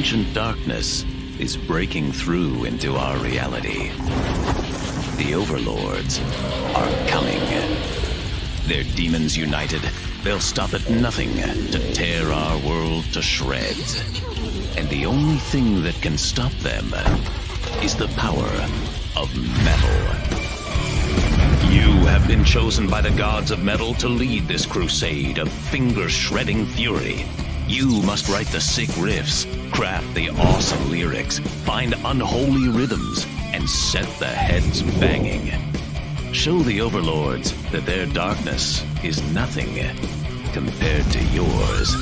ancient darkness is breaking through into our reality. The overlords are coming. They're demons united. They'll stop at nothing to tear our world to shreds. And the only thing that can stop them is the power of metal. You have been chosen by the gods of metal to lead this crusade of finger-shredding fury. You must write the sick riffs, craft the awesome lyrics, find unholy rhythms, and set the heads banging. Show the overlords that their darkness is nothing compared to yours.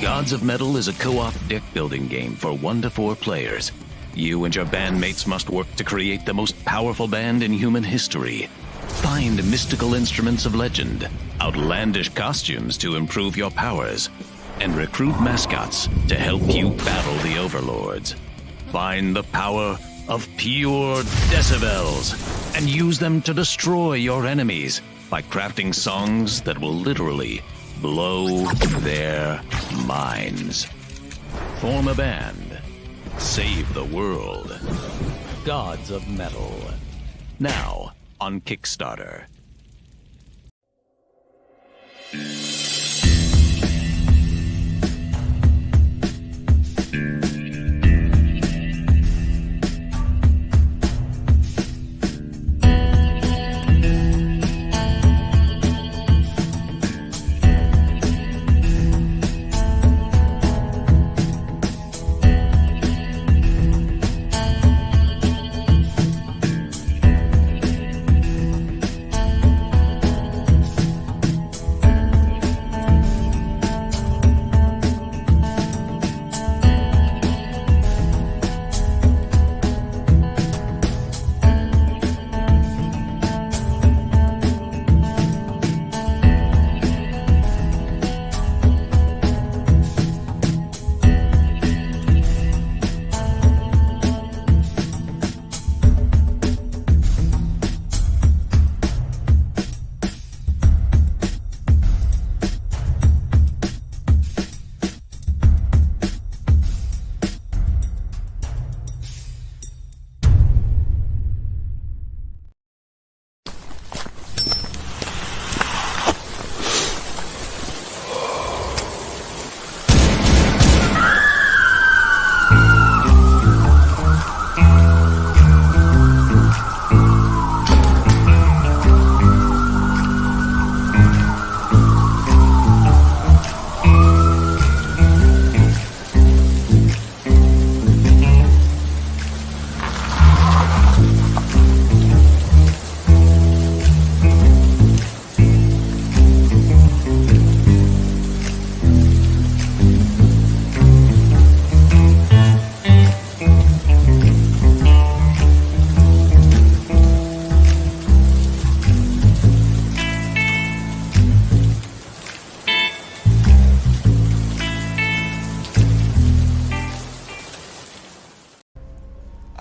Gods of Metal is a co-op deck-building game for 1 to 4 players. You and your bandmates must work to create the most powerful band in human history. Find mystical instruments of legend, outlandish costumes to improve your powers, and recruit mascots to help you battle the overlords. Find the power of pure decibels and use them to destroy your enemies by crafting songs that will literally blow their minds. Form a band. Save the world. Gods of Metal. Now on Kickstarter.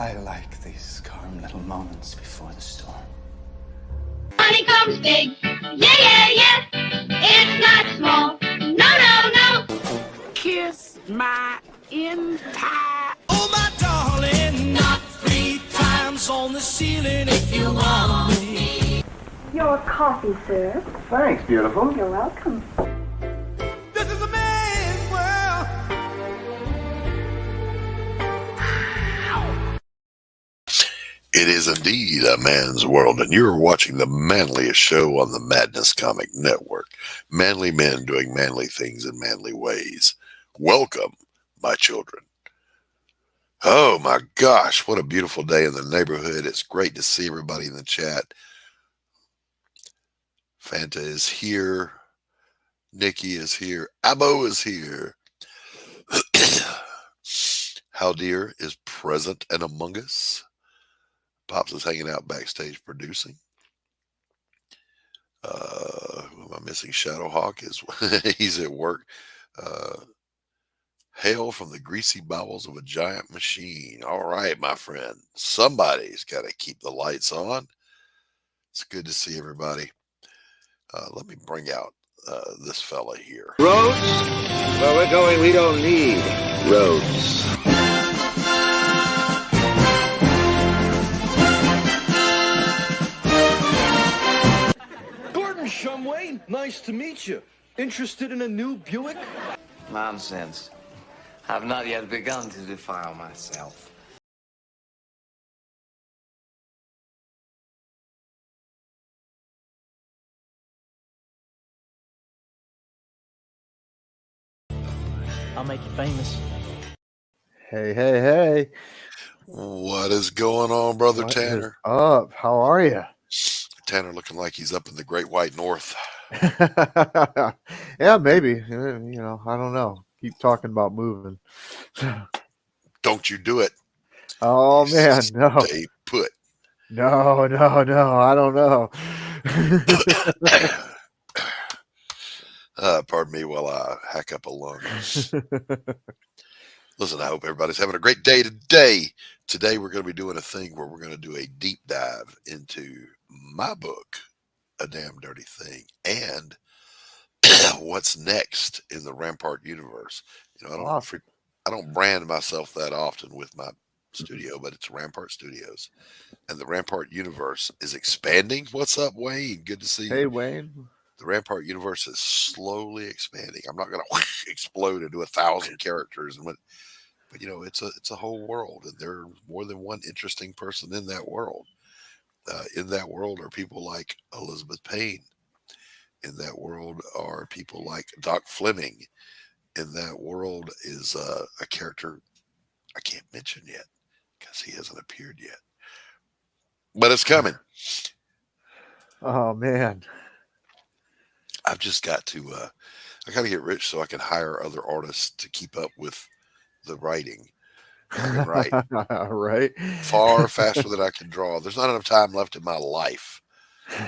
I like these calm little moments before the storm. Money comes big, yeah, yeah, yeah. It's not small, no, no, no. Kiss my entire. Oh, my darling, not 3 times on the ceiling if you want me. Your coffee, sir. Thanks, beautiful. You're welcome. This is a man's world. It is indeed a man's world, and you're watching the manliest show on the Madness Comic Network. Manly men doing manly things in manly ways. Welcome, my children. Oh my gosh, what a beautiful day in the neighborhood. It's great to see everybody in the chat. Fanta is here. Nikki is here. Abo is here. How Dear is present and among us. Pops is hanging out backstage producing. Who am I missing? Shadowhawk is he's at work. Hail from the greasy bowels of a giant machine. All right, my friend. Somebody's got to keep the lights on. It's good to see everybody. Let me bring out this fella here. Roads? Where we're going, we don't need roads. Gordon Shumway, nice to meet you. Interested in a new Buick? Nonsense. I've not yet begun to defile myself. I'll make you famous. Hey, hey, hey. What is going on, Brother What Tanner? is up? How are you? Tanner looking like he's up in the Great White North. Yeah, maybe. You know, I don't know. Keep talking about moving. Don't you do it. Oh, man, no. Stay put. No, I don't know. Pardon me while I hack up a lung. Listen, I hope everybody's having a great day today. Today, we're going to be doing a thing where we're going to do a deep dive into my book, A Damn Dirty Thing, and what's next in the Rampart universe. You know, I don't brand myself that often with my studio, but it's Rampart Studios, and the Rampart universe is expanding. What's up, Wayne? Good to see you. Hey, Wayne. The Rampart universe is slowly expanding. I'm not going to explode into 1,000 characters, but you know, it's a whole world, and there are more than one interesting person in that world. In that world are people like Elizabeth Payne. In that world are people like Doc Fleming. In that world is a character I can't mention yet because he hasn't appeared yet, but it's coming. Oh, man. I've just got to, I got to get rich so I can hire other artists to keep up with the writing. I can write right. far faster than I can draw. There's not enough time left in my life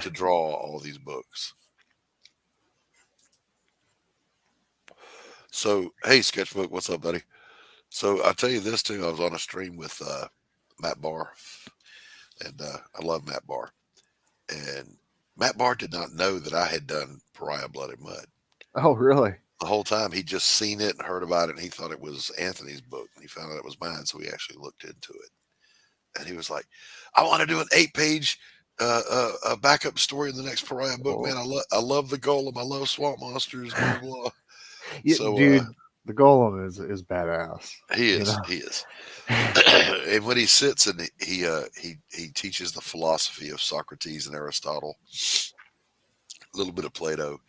to draw all these books. So, hey, Sketchbook, what's up, buddy? So I'll tell you this too. I was on a stream with Matt Barr, and I love Matt Barr. And Matt Barr did not know that I had done Pariah Blood and Mud. Oh, really? The whole time he'd just seen it and heard about it, and he thought it was Anthony's book, and he found out it was mine, so he actually looked into it. And he was like, I want to do an 8-page backup story in the next Pariah book, man. I love the Golem. I love swamp monsters, blah, blah. Yeah, So, dude, the Golem is badass. He is. You know? He is. And when he sits and he teaches the philosophy of Socrates and Aristotle, a little bit of Plato,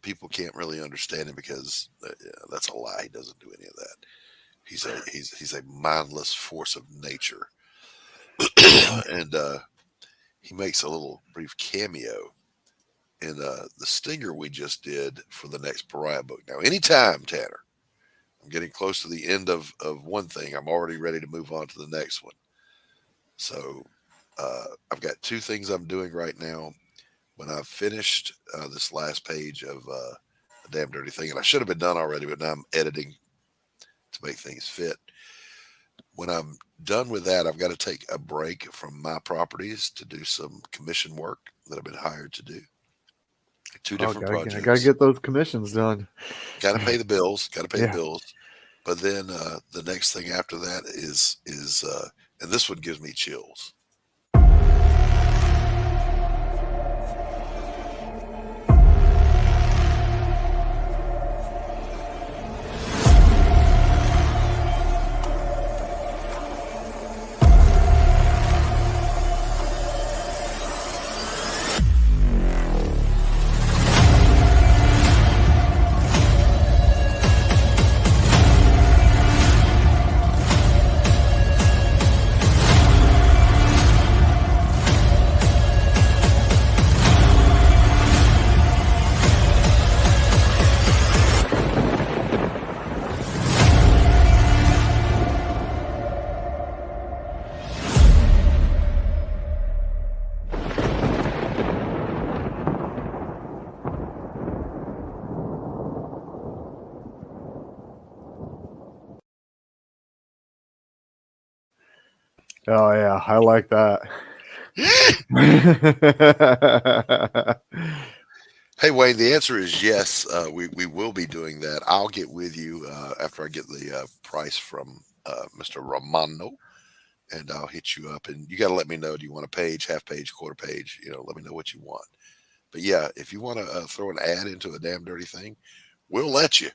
people can't really understand him because that's a lie. He doesn't do any of that. He's a mindless force of nature, and he makes a little brief cameo in the stinger we just did for the next Pariah book. Now, anytime, Tanner, I'm getting close to the end of one thing, I'm already ready to move on to the next one. So I've got 2 things I'm doing right now. When I've finished this last page of A Damn Dirty Thing, and I should have been done already, but now I'm editing to make things fit. When I'm done with that, I've got to take a break from my properties to do some commission work that I've been hired to do. 2 different projects. I gotta get those commissions done. Got to pay the bills. Got to pay the bills. But then the next thing after that is and this one gives me chills. Oh yeah, I like that. Hey, Wayne, the answer is yes. We will be doing that. I'll get with you after I get the price from Mr. Romano, and I'll hit you up. And you got to let me know. Do you want a page, half page, quarter page? Let me know what you want. But yeah, if you want to throw an ad into a damn dirty thing, we'll let you.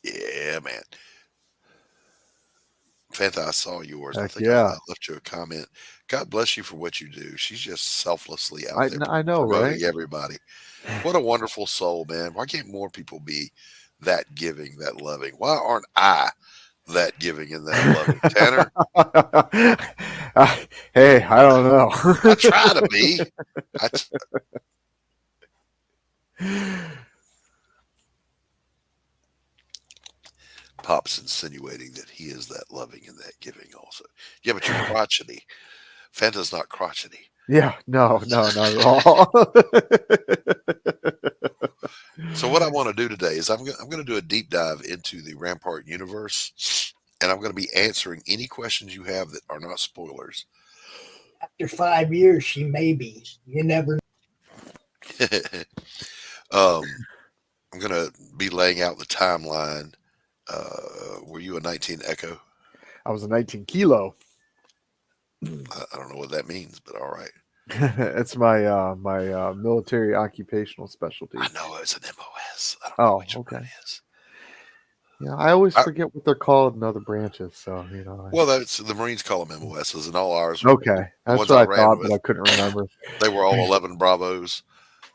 Yeah, man. Fanta, I saw yours. I Heck think I yeah. left you a comment. God bless you for what you do. She's just selflessly out I, there I know, right? promoting everybody. What a wonderful soul, man. Why can't more people be that giving, that loving? Why aren't I that giving and that loving? Tanner, Hey, I don't know. I try to be. Pop's insinuating that he is that loving and that giving also. Yeah, but you're crotchety. Fanta's not crotchety. Yeah, no, not at all. So what I want to do today is I'm going to do a deep dive into the Rampart universe, and I'm going to be answering any questions you have that are not spoilers. After 5 years, she may be. You never know. I'm going to be laying out the timeline. Were you a 19 Echo? I was a 19 kilo. I don't know what that means, but all right. It's my military occupational specialty. I know it's an MOS. I don't know which okay. one it is. Yeah, I always forget what they're called in other branches. So Well, that's the Marines call them MOSs, and all ours. Okay, that's what I thought, but I couldn't remember. They were all 11 Bravos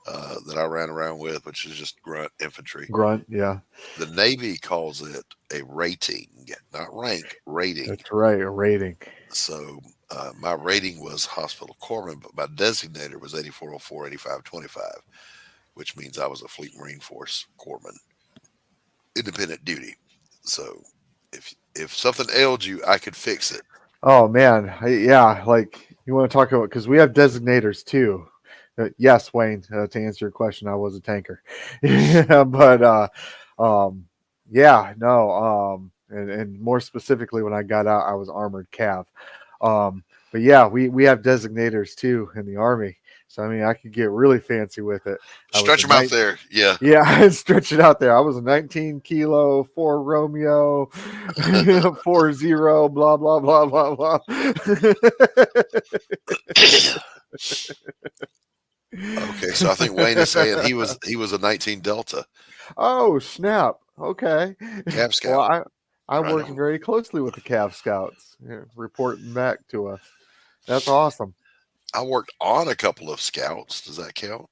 that I ran around with, which is just grunt infantry. Grunt, yeah. The Navy calls it a rating, not rank, rating. That's right, a rating. So my rating was Hospital Corpsman, but my designator was 8404, 8525, which means I was a Fleet Marine Force Corpsman, independent duty. So if something ailed you, I could fix it. Oh man, yeah. Like you want to talk about because we have designators too. Yes, Wayne. To answer your question, I was a tanker. But yeah, no. And more specifically, when I got out, I was armored cav. But yeah, we have designators too in the Army. So I mean, I could get really fancy with it. Stretch them out there, yeah. Yeah, stretch it out there. I was a 19 kilo, 4 Romeo, 40, blah blah blah blah blah. Okay, so I think Wayne is saying he was a 19 Delta. Oh snap! Okay, Cav Scout. Well, I worked very closely with the Cav Scouts, reporting back to us. That's awesome. I worked on a couple of scouts. Does that count?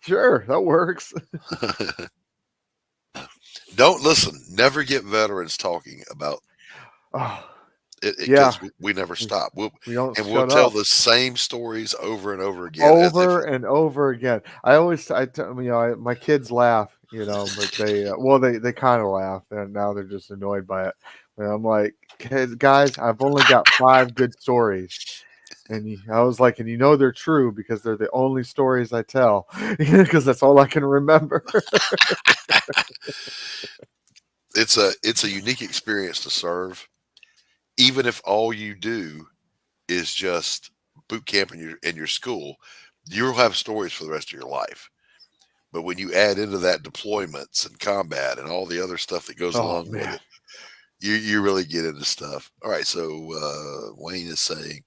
Sure, that works. Don't listen. Never get veterans talking about it. Yeah, we never stop. We'll tell the same stories over and over again. And over again. My kids laugh, but they kind of laugh, and now they're just annoyed by it. And I'm like, guys, I've only got 5 good stories. And I was like, and they're true because they're the only stories I tell because that's all I can remember. It's a unique experience to serve, even if all you do is just boot camp in your school. You'll have stories for the rest of your life. But when you add into that deployments and combat and all the other stuff that goes along with it, you really get into stuff. All right, so Wayne is saying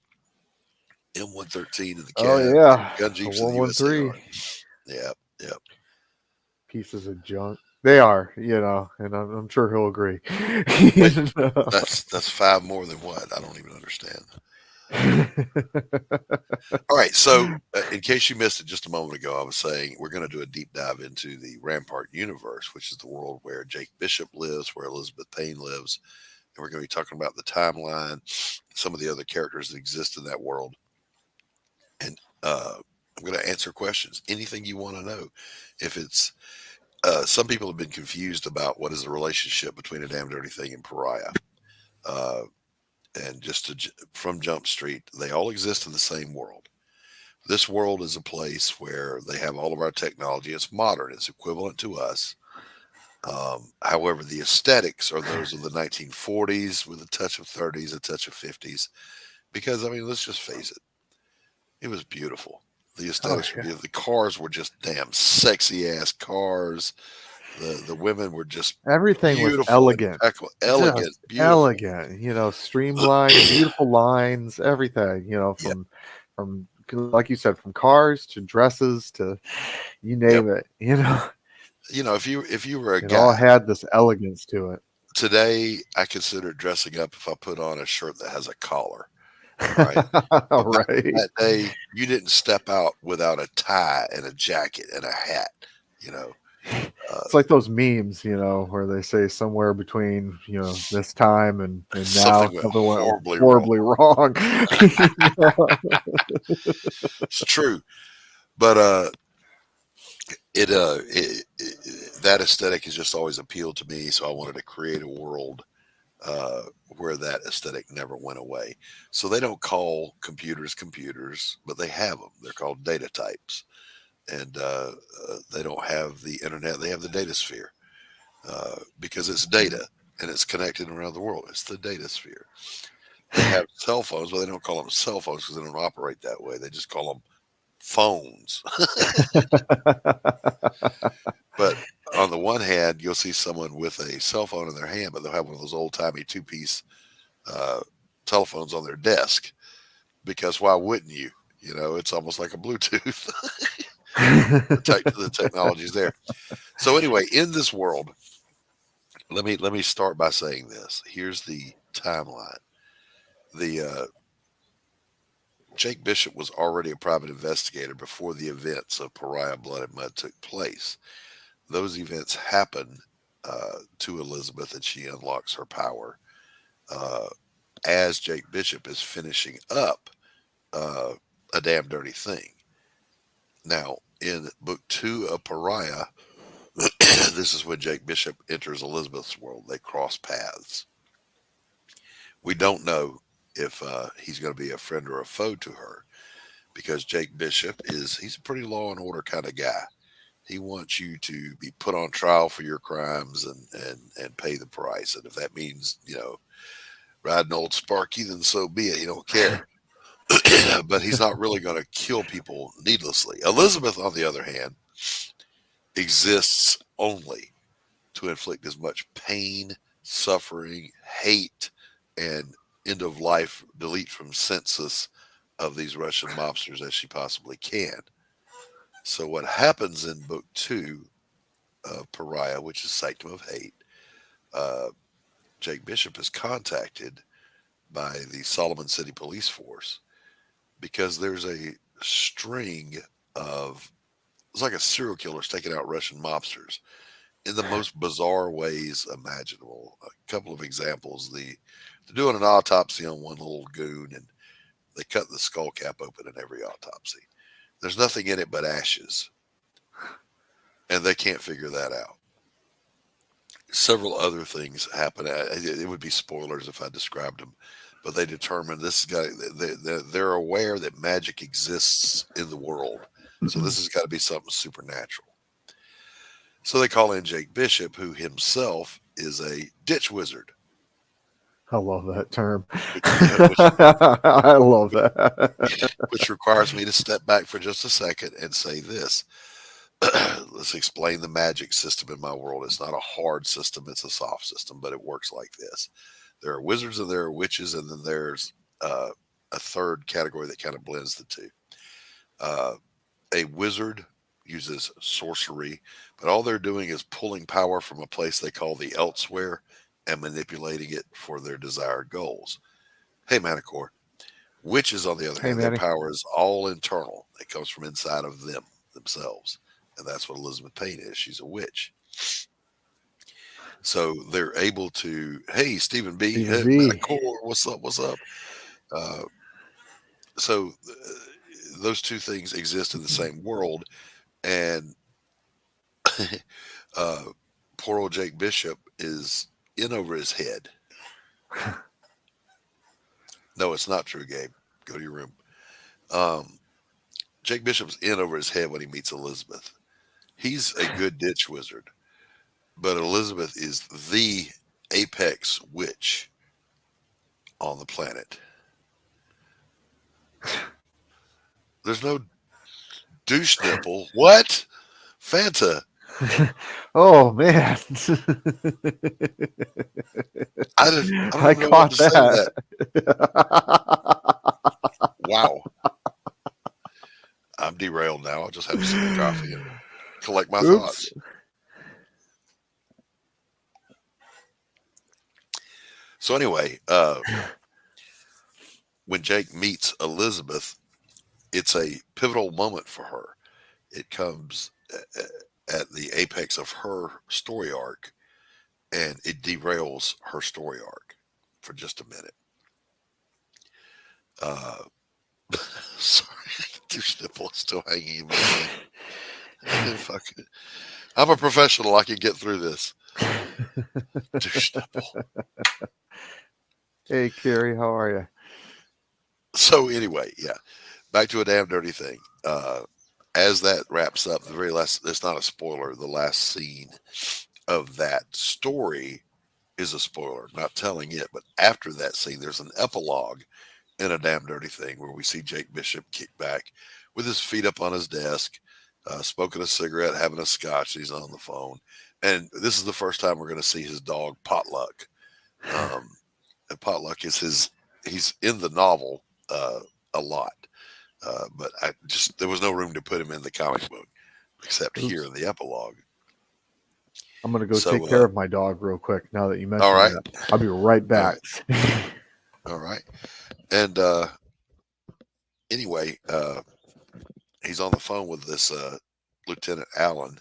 M113 in the cab. Oh yeah, gun jeeps 113. Yep. Pieces of junk. They are, and I'm sure he'll agree. That's 5 more than what? I don't even understand. All right, so in case you missed it just a moment ago, I was saying we're going to do a deep dive into the Rampart universe, which is the world where Jake Bishop lives, where Elizabeth Payne lives, and we're going to be talking about the timeline, some of the other characters that exist in that world, and I'm going to answer questions, anything you want to know. If it's some people have been confused about what is the relationship between A Damn Dirty Thing and Pariah. And from Jump Street, they all exist in the same world. This world is a place where they have all of our technology. It's modern. It's equivalent to us. However, the aesthetics are those of the 1940s with a touch of 30s, a touch of 50s. Because, I mean, let's just face it. It was beautiful. The aesthetics, the cars were just damn sexy ass cars. The women were just everything was beautiful, elegant, impeccable, elegant, just beautiful. elegant. Streamlined, beautiful lines, everything. From like you said, from cars to dresses to you name it. If you were a it guy, all had this elegance to it. Today, I consider dressing up if I put on a shirt that has a collar. Right. Right. That day, you didn't step out without a tie and a jacket and a hat. It's like those memes, where they say somewhere between, this time and now something went horribly wrong. It's true, but that aesthetic has just always appealed to me. So I wanted to create a world where that aesthetic never went away. So they don't call computers, but they have them. They're called data types. And they don't have the internet. They have the data sphere because it's data and it's connected around the world. It's the data sphere. They have cell phones, but they don't call them cell phones because they don't operate that way. They just call them phones. But on the one hand, you'll see someone with a cell phone in their hand, but they'll have one of those old-timey two-piece telephones on their desk because why wouldn't you? It's almost like a Bluetooth. The technology's there. So anyway, in this world, let me start by saying this. Here's the timeline. Jake Bishop was already a private investigator before the events of Pariah, Blood and Mud took place. Those events happen to Elizabeth, and she unlocks her power as Jake Bishop is finishing up A Damn Dirty Thing. Now, in book 2 of Pariah, this is when Jake Bishop enters Elizabeth's world. They cross paths. We don't know if he's going to be a friend or a foe to her because Jake Bishop he's a pretty law and order kind of guy. He wants you to be put on trial for your crimes and pay the price. And if that means, riding old Sparky, then so be it. He don't care. But he's not really going to kill people needlessly. Elizabeth, on the other hand, exists only to inflict as much pain, suffering, hate, and end of life delete from census of these Russian mobsters as she possibly can. So what happens in book 2 of Pariah, which is Sanctum of Hate, Jake Bishop is contacted by the Solomon City Police Force because there's a string of, it's like a serial killer taking out Russian mobsters in the most bizarre ways imaginable. A couple of examples. They're doing an autopsy on one little goon, and they cut the skull cap open in every autopsy. There's nothing in it but ashes, and they can't figure that out. Several other things happen. It would be spoilers if I described them, but they determine this guy. They're aware that magic exists in the world, so this has got to be something supernatural. So they call in Jake Bishop, who himself is a ditch wizard. I love that term. I love that. Which requires me to step back for just a second and say this. Let's explain the magic system in my world. It's not a hard system. It's a soft system, but it works like this. There are wizards and there are witches, and then there's a third category that kind of blends the two. A wizard uses sorcery, but all they're doing is pulling power from a place they call the elsewhere and manipulating it for their desired goals. Hey, Manticore. Witches, on the other hand, their power is all internal. It comes from inside of themselves. And that's what Elizabeth Payne is. She's a witch. So they're able to, hey, Stephen B. Hey, Manticore, what's up? So those two things exist in the same world. And poor old Jake Bishop is in over his head. No, it's not true, Gabe. Go to your room. Jake Bishop's in over his head when he meets Elizabeth. He's a good ditch wizard, but Elizabeth is the apex witch on the planet. There's no Douche nipple. What? Fanta. Oh man. I don't I even know what caught to say to that. Wow. I'm derailed now. I'll just have a sip of coffee and collect my thoughts. So anyway, when Jake meets Elizabeth, it's a pivotal moment for her. It comes at the apex of her story arc, and it derails her story arc for just a minute. Sorry, douche nipple is still hanging in my hand. Fuck it. I'm a professional. I can get through this. Douche nipple. Hey, Carrie, how are you? So anyway, yeah, back to A Damn Dirty Thing. As that wraps up, the very last, it's not a spoiler, the last scene of that story is a spoiler, not telling it, but after that scene, there's an epilogue in A Damn Dirty Thing where we see Jake Bishop kick back with his feet up on his desk, smoking a cigarette, having a scotch. He's on the phone. And this is the first time we're going to see his dog, Potluck. And Potluck is he's in the novel a lot. But there was no room to put him in the comic book except here in the epilogue. I'm going to go take care of my dog real quick now that you mentioned that. I'll be right back. All right. And anyway, he's on the phone with this Lieutenant Allen,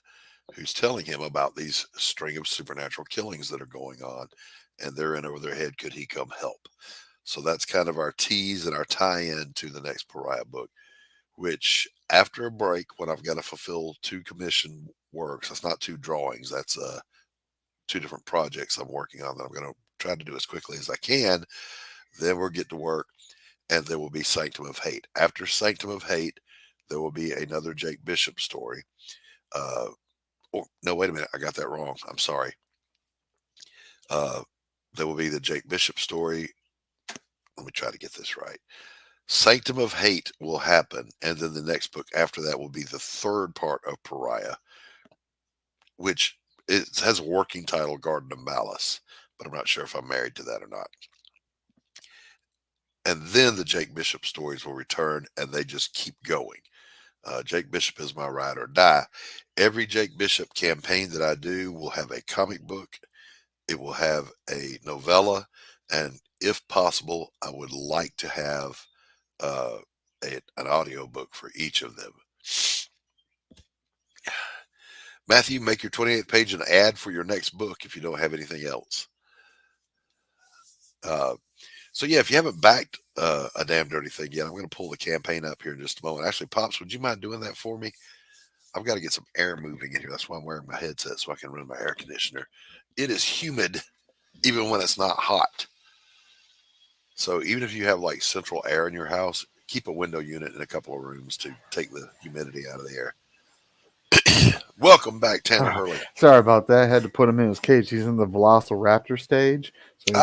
who's telling him about these string of supernatural killings that are going on, and they're in over their head. Could he come help? So that's kind of our tease and our tie-in to the next Pariah book, which after a break, when I've got to fulfill 2 commission works, that's not 2 drawings, that's 2 different projects I'm working on that I'm going to try to do as quickly as I can. Then we'll get to work, and there will be Sanctum of Hate. After Sanctum of Hate, there will be another Jake Bishop story. No, wait a minute. I got that wrong. I'm sorry. There will be the Jake Bishop story. Let me try to get this right. Sanctum of Hate will happen, and then the next book after that will be the 3rd part of Pariah, which has a working title, Garden of Malice, but I'm not sure if I'm married to that or not. And then the Jake Bishop stories will return, and they just keep going. Jake Bishop is my ride or die. Every Jake Bishop campaign that I do will have a comic book. It will have a novella, and if possible, I would like to have an audio book for each of them. Matthew, make your 28th page an ad for your next book if you don't have anything else. So yeah, if you haven't backed A Damn Dirty Thing yet, I'm going to pull the campaign up here in just a moment. Actually, Pops, would you mind doing that for me? I've got to get some air moving in here. That's why I'm wearing my headset, so I can run my air conditioner. It is humid even when it's not hot. So even if you have like central air in your house, keep a window unit in a couple of rooms to take the humidity out of the air. Welcome back, Tanner Hurley. Sorry about that. I had to put him in his cage. He's in the Velociraptor stage. So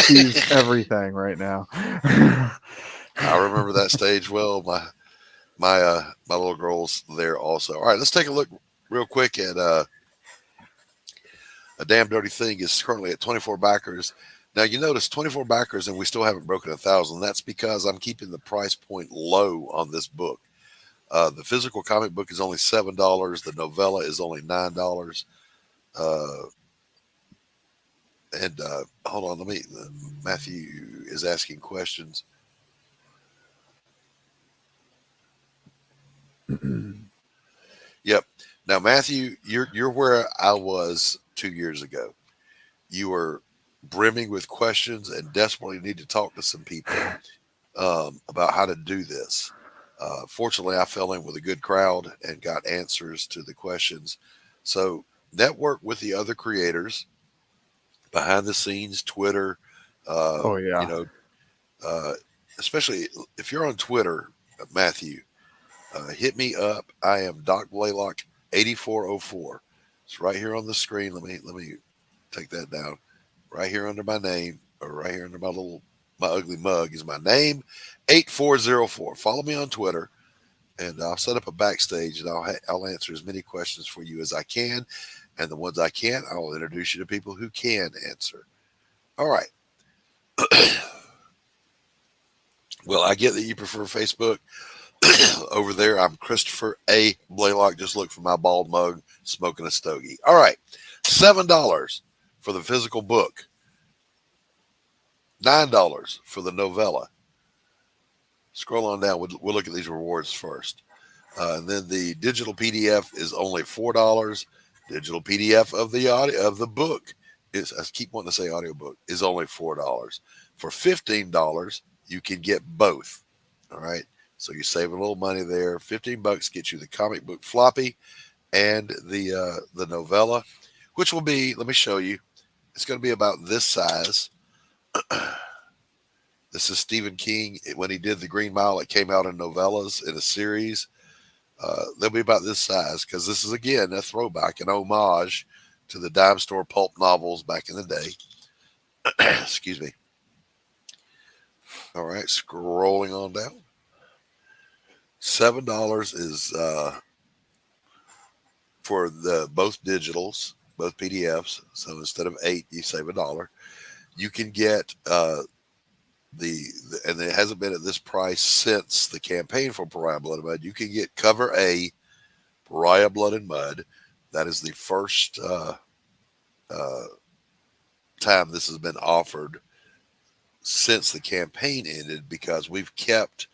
he's everything right now. I remember that stage well. My little girl's there also. All right, let's take a look real quick at A Damn Dirty Thing is currently at 24 backers. Now, you notice 24 backers and we still haven't broken 1,000. That's because I'm keeping the price point low on this book. The physical comic book is only $7. The novella is only $9. Hold on, Matthew is asking questions. Yep. Now, Matthew, you're where I was 2 years ago. You were brimming with questions and desperately need to talk to some people about how to do this. Fortunately, I fell in with a good crowd and got answers to the questions. So network with the other creators behind the scenes, Twitter. Especially if you're on Twitter, Matthew, hit me up. I am Doc Blalock 8404. It's right here on the screen. Let me take that down. Right here under my name, or right here under my ugly mug is my name, 8404. Follow me on Twitter and I'll set up a backstage, and I'll answer as many questions for you as I can, and the ones I can't, I'll introduce you to people who can answer. All right. Well, I get that you prefer Facebook. Over there, I'm Christopher A. Blalock. Just look for my bald mug smoking a stogie. All right. $7 for the physical book. $9 for the novella. Scroll on down. We'll look at these rewards first. And then the digital PDF is only $4. Digital PDF of the book is, I keep wanting to say audiobook, is only $4. For $15, you can get both. All right. So you save a little money there. $15 gets you the comic book floppy and the novella, which will be, let me show you. It's going to be about this size. This is Stephen King. When he did The Green Mile, it came out in novellas in a series. They'll be about this size because this is, again, a throwback, an homage to the dime store pulp novels back in the day. Excuse me. All right, scrolling on down. $7 is for the both digitals, both PDFs. So instead of $8, you save $1. You can get and it hasn't been at this price since the campaign for Pariah Blood and Mud. You can get cover A, Pariah Blood and Mud. That is the first time this has been offered since the campaign ended, because we've kept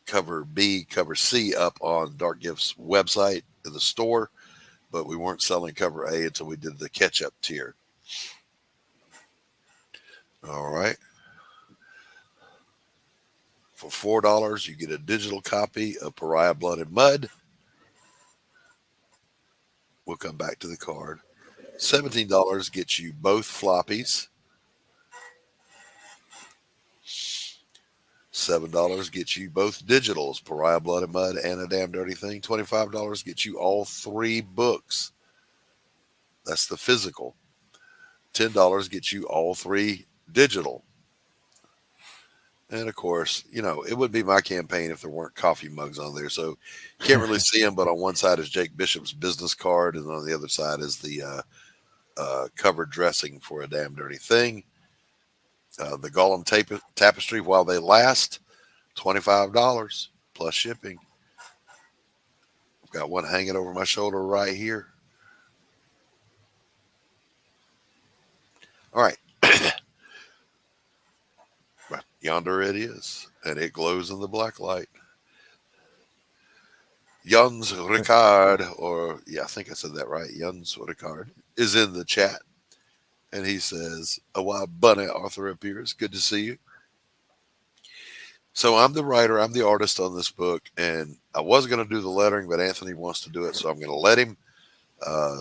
cover B, cover C up on Dark Gifts website in the store, but we weren't selling cover A until we did the catch-up tier. All right. For $4, you get a digital copy of Pariah Blood and Mud. We'll come back to the card. $17 gets you both floppies. $7 gets you both digitals, Pariah Blood and Mud and A Damn Dirty Thing. $25 gets you all 3 books. That's the physical. $10 gets you all 3 digital. And of course, you know, it would be my campaign if there weren't coffee mugs on there. So you can't really see them, but on one side is Jake Bishop's business card, and on the other side is the cover dressing for A Damn Dirty Thing. The Gollum tapestry, while they last, $25 plus shipping. I've got one hanging over my shoulder right here. All right. Yonder it is, and it glows in the black light. Jans Ricard, or I think I said that right, Jans Ricard, is in the chat. And he says, a wild bunny, Arthur appears. Good to see you. So I'm the writer, I'm the artist on this book, and I was going to do the lettering, but Anthony wants to do it, so I'm going to let him.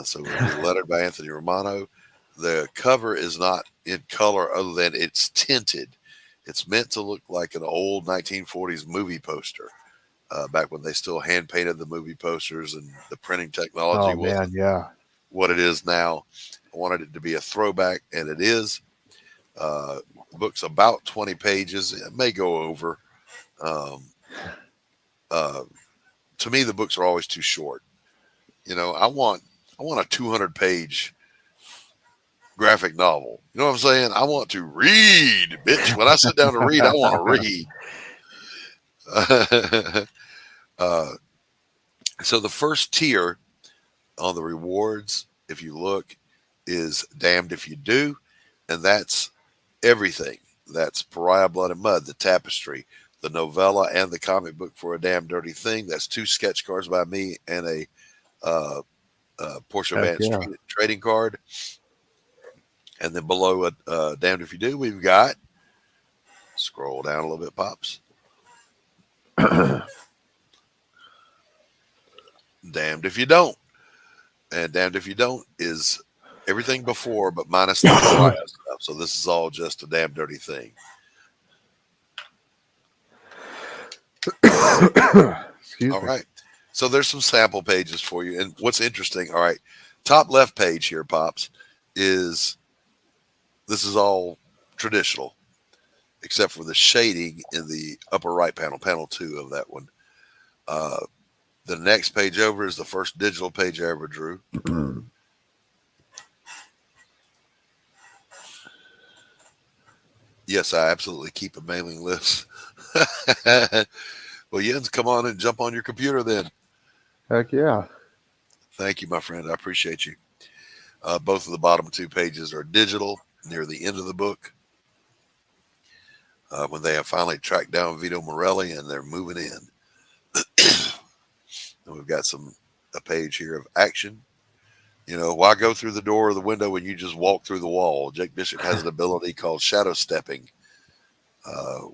So we're going to be lettered by Anthony Romano. The cover is not in color other than it's tinted. It's meant to look like an old 1940s movie poster, back when they still hand painted the movie posters and the printing technology wasn't what it is now. I wanted it to be a throwback, and it is. The book's about 20 pages. It may go over. To me, the books are always too short. You know, I want a 200-page graphic novel. You know what I'm saying? I want to read, bitch. When I sit down to read, I want to read. So the first tier on the rewards, if you look, is Damned If You Do, and that's everything. That's Pariah Blood and Mud, the tapestry, the novella, and the comic book for A Damn Dirty Thing. That's 2 sketch cards by me and a Portia Vance trading card. And then below Damned If You Do, we've got, scroll down a little bit, Pops. Damned If You Don't. And Damned If You Don't is everything before, but minus the Pariah stuff. So this is all just A Damn Dirty Thing. All right. So there's some sample pages for you. And what's interesting, all right, top left page here, Pops, is this is all traditional. except for the shading in the upper right panel, panel 2 of that one. The next page over is the first digital page I ever drew. Yes, I absolutely keep a mailing list. Well, Jens, come on and jump on your computer then. Heck yeah. Thank you, my friend. I appreciate you. Both of the bottom 2 pages are digital near the end of the book. When they have finally tracked down Vito Morelli and they're moving in. And we've got a page here of action. You know, why go through the door or the window when you just walk through the wall? Jake Bishop has an ability called shadow stepping,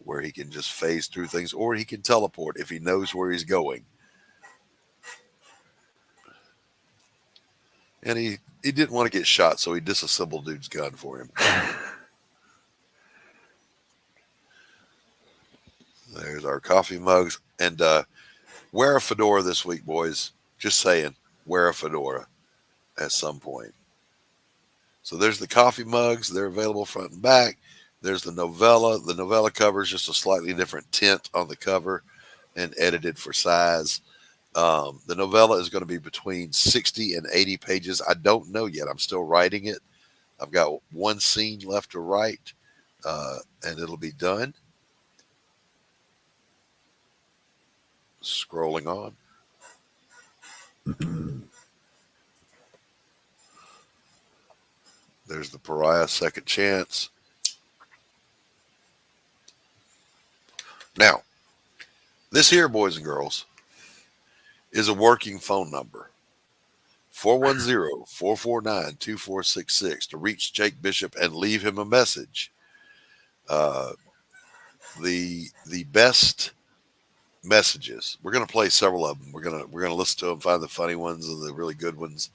where he can just phase through things, or he can teleport if he knows where he's going. And he didn't want to get shot, so he disassembled dude's gun for him. There's our coffee mugs. And wear a fedora this week, boys. Just saying, wear a fedora at some point. So there's the coffee mugs. They're available front and back. There's the novella. The novella cover is just a slightly different tint on the cover and edited for size. The novella is going to be between 60 and 80 pages. I don't know yet. I'm still writing it. I've got one scene left to write, and it'll be done. Scrolling on. There's the Pariah Second Chance. Now, this here, boys and girls, is a working phone number. 410-449-2466 to reach Jake Bishop and leave him a message. The best messages. We're going to play several of them. We're going to listen to them, find the funny ones and the really good ones,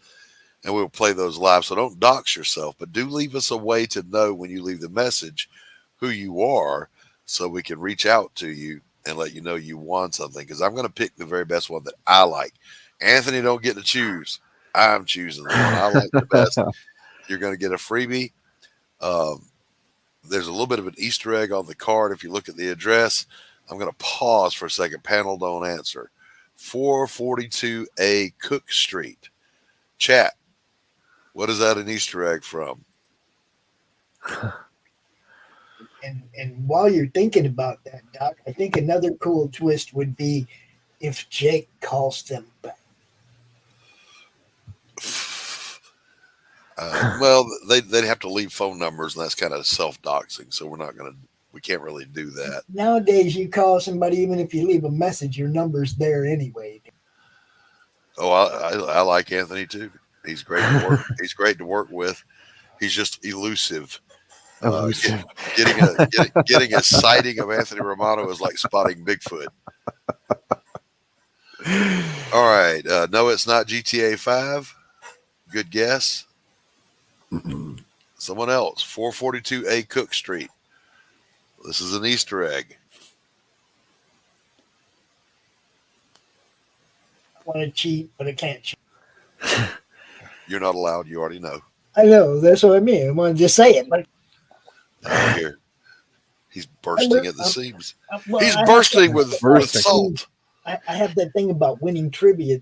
and we'll play those live. So don't dox yourself, but do leave us a way to know when you leave the message who you are, so we can reach out to you and let you know you won something. Because I'm going to pick the very best one that I like. Anthony don't get to choose. I'm choosing the one I like the best. You're going to get a freebie. There's a little bit of an Easter egg on the card. If you look at the address, I'm going to pause for a second. Panel don't answer. 442A Cook Street. Chat. What is that an Easter egg from? And while you're thinking about that, Doc, I think another cool twist would be if Jake calls them back. Well, they'd have to leave phone numbers, and that's kind of self-doxing. So we can't really do that. Nowadays, you call somebody, even if you leave a message, your number's there anyway. Oh, I like Anthony too. He's great to work. He's great to work with. He's just elusive. Getting a sighting of Anthony Romano is like spotting Bigfoot. All right. No, it's not GTA 5. Good guess. Someone else. 442A Cook Street. This is an Easter egg. I want to cheat, but I can't cheat. You're not allowed. You already know. I know. That's what I mean. I want to just say it. But here, he's bursting at the seams. Well, He's bursting with salt. I have that thing about winning trivia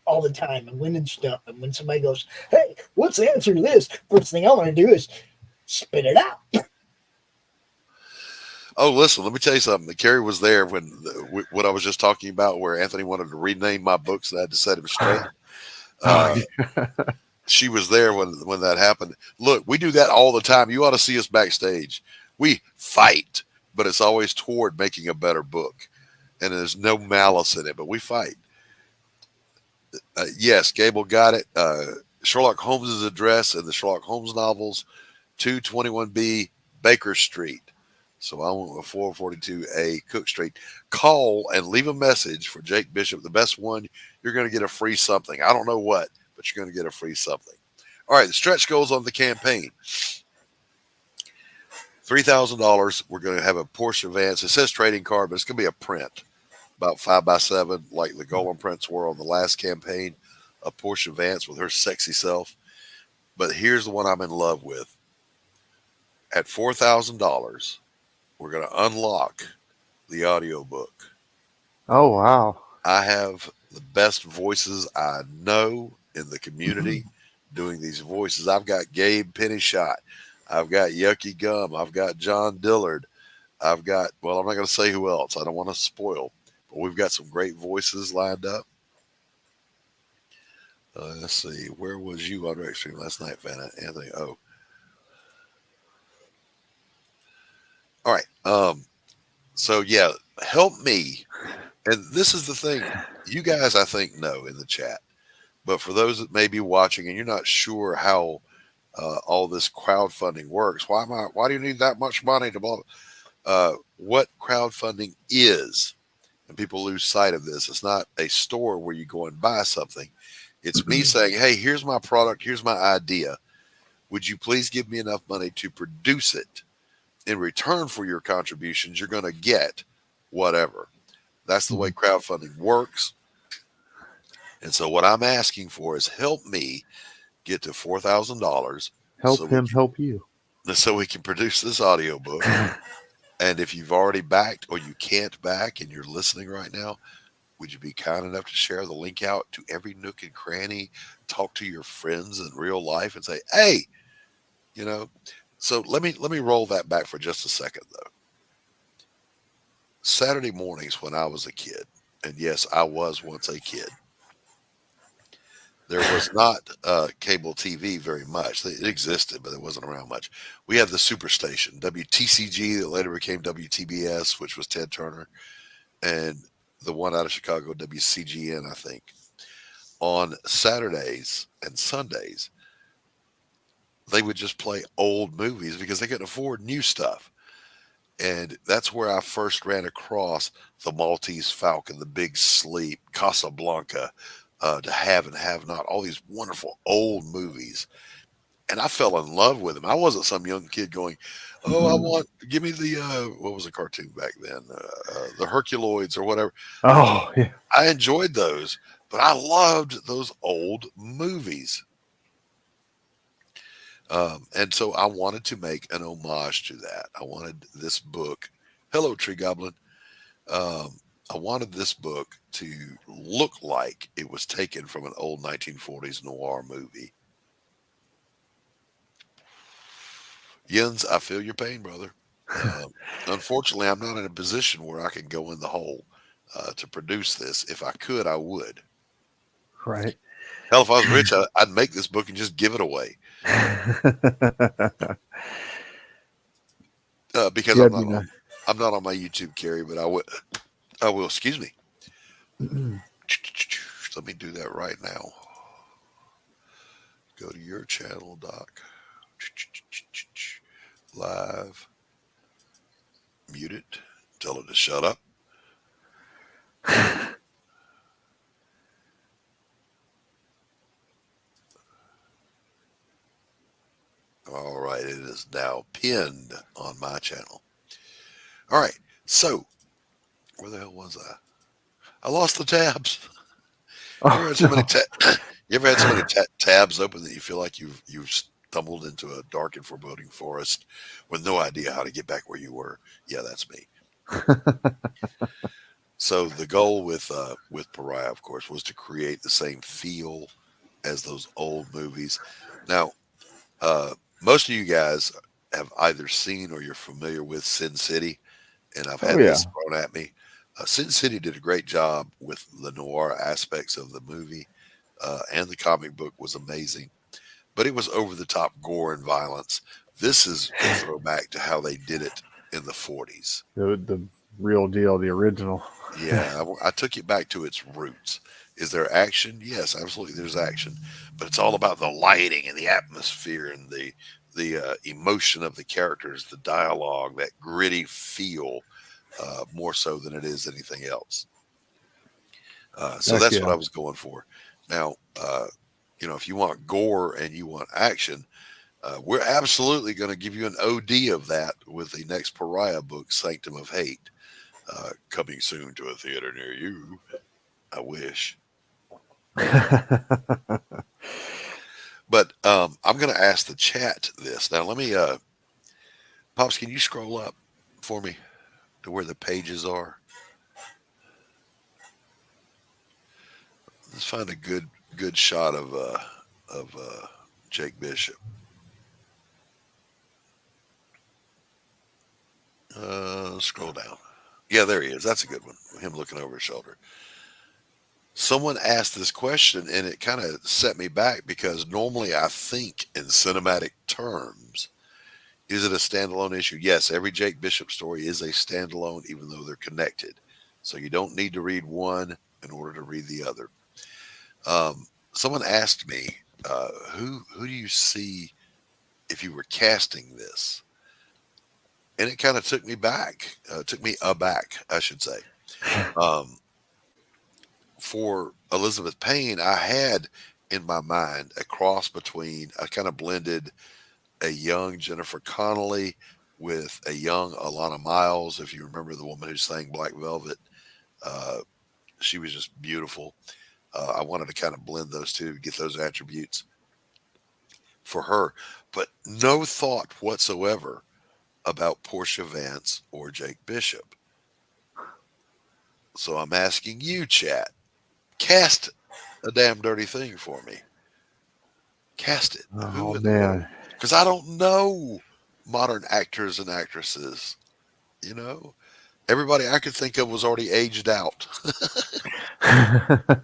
all the time and winning stuff. And when somebody goes, "Hey, what's the answer to this?" First thing I want to do is spit it out. Oh, listen, let me tell you something. Carrie was there when what I was just talking about, where Anthony wanted to rename my books, and I had to set him straight. She was there when that happened. Look, we do that all the time. You ought to see us backstage. We fight, but it's always toward making a better book, and there's no malice in it, but we fight. Yes, Gable got it. Sherlock Holmes' address in the Sherlock Holmes novels, 221B Baker Street. So I went with 442A Cook Street. Call and leave a message for Jake Bishop. The best one, you're going to get a free something. I don't know what, but you're going to get a free something. All right, the stretch goals on the campaign. $3,000. We're going to have a Porsche Vance. It says trading card, but it's going to be a print, about 5x7, like the Golem prints were on the last campaign. A Porsche Vance with her sexy self. But here's the one I'm in love with. At $4,000, we're going to unlock the audiobook. Oh, wow. I have the best voices I know in the community doing these voices. I've got Gabe Pennyshot. I've got Yucky Gum. I've got John Dillard. I've got, well, I'm not going to say who else. I don't want to spoil. But we've got some great voices lined up. Let's see. Where was you on Direct Stream last night, Vanna? Anthony? Oh. All right. So, yeah, help me. And this is the thing. You guys, I think, know in the chat. But for those that may be watching and you're not sure how all this crowdfunding works, why do you need that much money to blah? What crowdfunding is, and people lose sight of this. It's not a store where you go and buy something. It's me saying, hey, here's my product. Here's my idea. Would you please give me enough money to produce it? In return for your contributions, you're going to get whatever. That's the way crowdfunding works. And so what I'm asking for is help me get to $4,000. Help him help you. So we can produce this audiobook. And if you've already backed or you can't back and you're listening right now, would you be kind enough to share the link out to every nook and cranny, talk to your friends in real life and say, hey, you know, so let me roll that back for just a second, though. Saturday mornings when I was a kid, and yes, I was once a kid, there was not cable TV very much. It existed, but it wasn't around much. We had the Superstation, WTCG, that later became WTBS, which was Ted Turner, and the one out of Chicago, WCGN, I think. On Saturdays and Sundays, they would just play old movies because they couldn't afford new stuff. And that's where I first ran across The Maltese Falcon, The Big Sleep, Casablanca, To Have and Have Not, all these wonderful old movies. And I fell in love with them. I wasn't some young kid going, oh, give me the, what was the cartoon back then? The Herculoids or whatever. Oh, yeah. I enjoyed those, but I loved those old movies. And so I wanted to make an homage to that. I wanted this book. Hello, Tree Goblin. I wanted this book to look like it was taken from an old 1940s noir movie. Jens, I feel your pain, brother. Unfortunately, I'm not in a position where I can go in the hole to produce this. If I could, I would. Right. Hell, if I was rich, I'd make this book and just give it away. Because I'm not on my YouTube, Carrie, but I will. Excuse me. Let me do that right now. Go to your channel, Doc. Live. Mute it. Tell it to shut up. All right, it is now pinned on my channel. All right, so where the hell was I? I lost the tabs. You ever had so many tabs open that you feel like you've stumbled into a dark and foreboding forest with no idea how to get back where you were? Yeah, that's me. So the goal with Pariah, of course, was to create the same feel as those old movies. Now, most of you guys have either seen or you're familiar with Sin City, and I've had this thrown at me. Sin City did a great job with the noir aspects of the movie, and the comic book was amazing, but it was over the top gore and violence. This is a throwback to how they did it in the 40s. The real deal, the original. Yeah, I took it back to its roots. Is there action? Yes, absolutely. There's action, but it's all about the lighting and the atmosphere and the emotion of the characters, the dialogue, that gritty feel, more so than it is anything else. So that's what I was going for. Now, if you want gore and you want action, we're absolutely going to give you an OD of that with the next Pariah book, Sanctum of Hate, coming soon to a theater near you. I wish. But I'm going to ask the chat this. Now, let me, Pops, can you scroll up for me to where the pages are? Let's find a good shot of Jake Bishop. Scroll down. Yeah, there he is. That's a good one. Him looking over his shoulder. Someone asked this question, and it kind of set me back because normally I think in cinematic terms. Is it a standalone issue? Yes, every Jake Bishop story is a standalone, even though they're connected. So you don't need to read one in order to read the other. Someone asked me, who do you see if you were casting this? And it kind of took me back. Took me aback, I should say. For Elizabeth Payne, I had in my mind a cross between, I kind of blended a young Jennifer Connelly with a young Alana Miles. If you remember the woman who sang Black Velvet, she was just beautiful. I wanted to kind of blend those two, get those attributes for her, but no thought whatsoever about Portia Vance or Jake Bishop. So I'm asking you, chat, cast a damn dirty thing for me. Cast it. Oh, man. Because I don't know modern actors and actresses. You know, everybody I could think of was already aged out.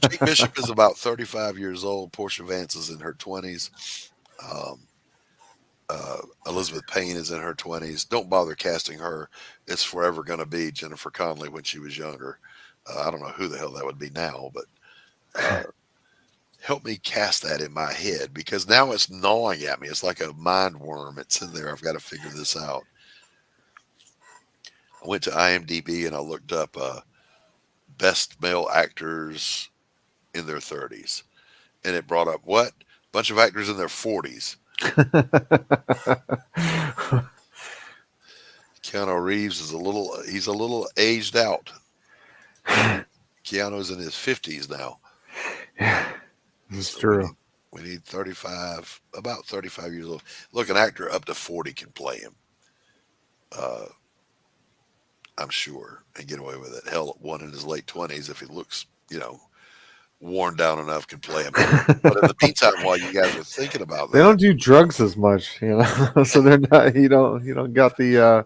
Jake Bishop is about 35 years old. Portia Vance is in her 20s. Elizabeth Payne is in her 20s. Don't bother casting her. It's forever going to be Jennifer Connelly when she was younger. I don't know who the hell that would be now, but help me cast that in my head, because now it's gnawing at me. It's like a mind worm. It's in there. I've got to figure this out. I went to IMDb and I looked up best male actors in their 30s. And it brought up what? Bunch of actors in their 40s. Keanu Reeves is he's a little aged out. Keanu's in his 50s now. It's true. We need 35, about 35 years old. Look, an actor up to 40 can play him. I'm sure, and get away with it. Hell, one in his late 20s, if he looks, worn down enough, can play him. But in the meantime, while you guys are thinking about that, they don't do drugs as much, so they're not. You don't got the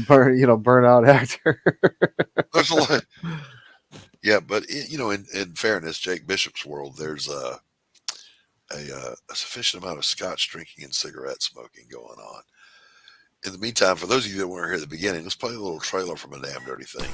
burnout actor. There's a lot. Yeah, but in fairness, Jake Bishop's world, there's a sufficient amount of scotch drinking and cigarette smoking going on. In the meantime, for those of you that weren't here at the beginning, let's play a little trailer from A Damn Dirty Thing.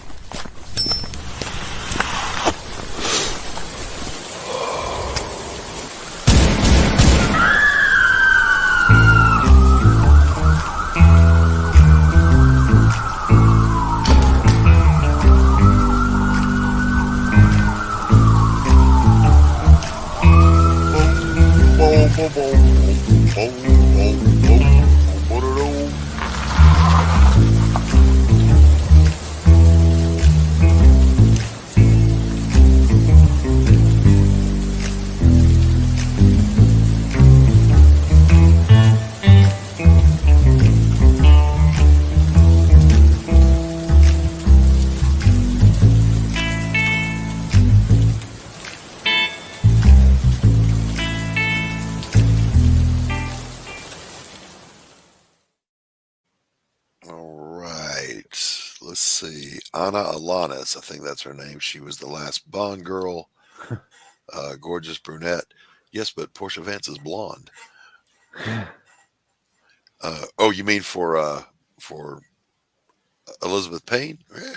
Anna Alanis, I think that's her name. She was the last Bond girl. Gorgeous brunette. Yes, but Portia Vance is blonde. Oh, you mean for Elizabeth Payne? Yeah.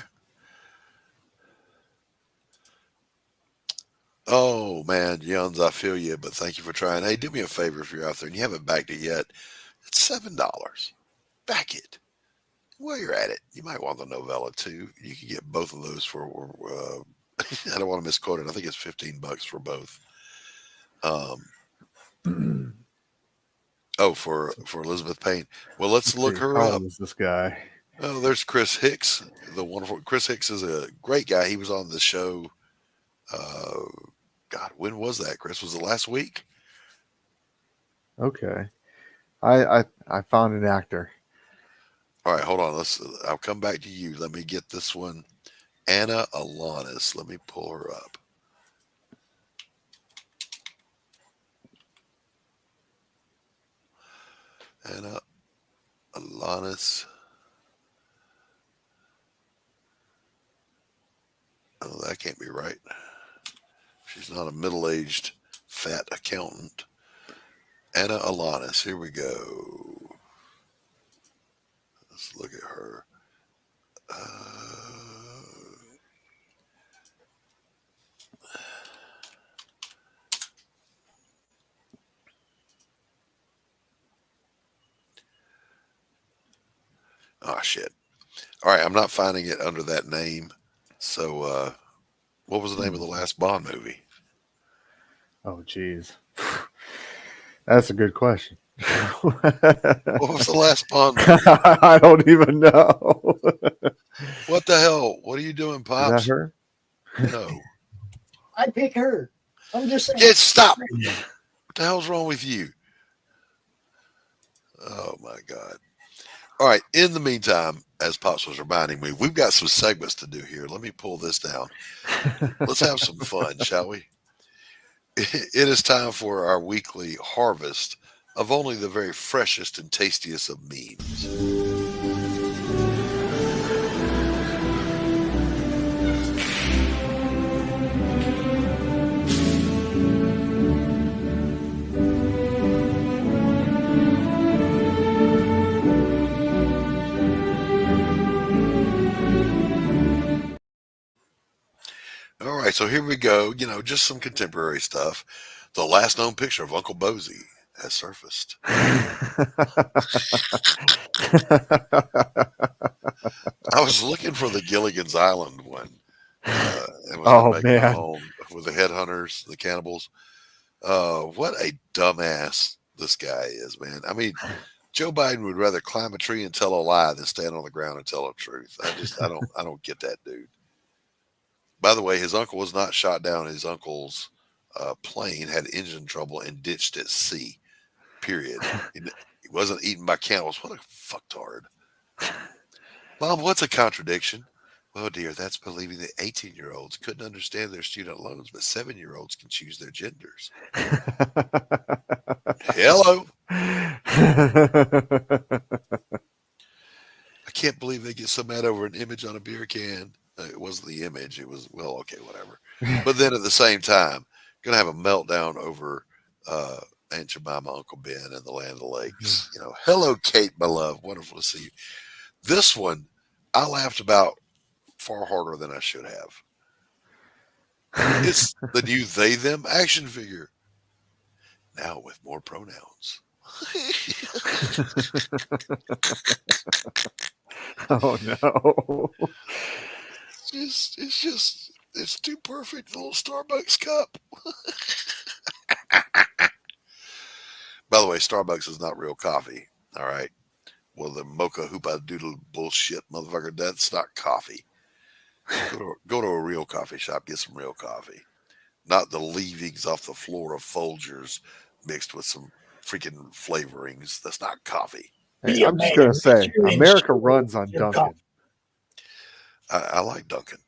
Oh man, Yuns, I feel you, but thank you for trying. Hey, do me a favor if you're out there and you haven't backed it yet. It's $7. Back it. While you're at it, you might want the novella too. You can get both of those for I don't want to misquote it. I think it's $15 for both. For Elizabeth Payne. Well, let's look her up. Is this guy? Oh, there's Chris Hicks, the wonderful Chris Hicks is a great guy. He was on the show. God, when was that, Chris? Was it last week? Okay, I found an actor. All right, hold on. I'll come back to you. Let me get this one. Anna Alanis. Let me pull her up. Anna Alanis. Oh, that can't be right. She's not a middle-aged fat accountant. Anna Alanis. Here we go. Let's look at her. Oh, shit. All right, I'm not finding it under that name. So, what was the name of the last Bond movie? Oh, geez. That's a good question. What was the last Bond movie? I don't even know. What the hell? What are you doing, Pops? Is that her? No. I pick her. I'm just saying. Stop. What the hell's wrong with you? Oh, my God. All right. In the meantime, as Pops was reminding me, we've got some segments to do here. Let me pull this down. Let's have some fun, shall we? It is time for our weekly harvest of only the very freshest and tastiest of memes. All right, so here we go. Just some contemporary stuff. The last known picture of Uncle Bosie has surfaced. I was looking for the Gilligan's Island one. It was making a home with the headhunters, the cannibals. What a dumbass this guy is, man. I mean, Joe Biden would rather climb a tree and tell a lie than stand on the ground and tell the truth. I don't get that dude. By the way, his uncle was not shot down. His uncle's plane had engine trouble and ditched at sea. Period. He wasn't eaten by cannibals. What a fucktard. Mom, what's a contradiction? Well, dear, that's believing that 18-year-olds couldn't understand their student loans, but 7-year-olds can choose their genders. Hello. I can't believe they get so mad over an image on a beer can. It wasn't the image. It was, well, okay, whatever. But then at the same time, going to have a meltdown over Aunt Jemima, Uncle Ben, and the Land of the Lakes. Hello, Kate, my love. Wonderful to see you. This one, I laughed about far harder than I should have. It's the new they, them action figure. Now with more pronouns. Oh, no. It's too perfect. The little Starbucks cup. By the way, Starbucks is not real coffee. All right. Well, the mocha hoopa doodle bullshit motherfucker, that's not coffee. Go to a real coffee shop, get some real coffee. Not the leavings off the floor of Folgers mixed with some freaking flavorings. That's not coffee. Hey, I'm just going to say, America runs on Dunkin'. I like Dunkin'.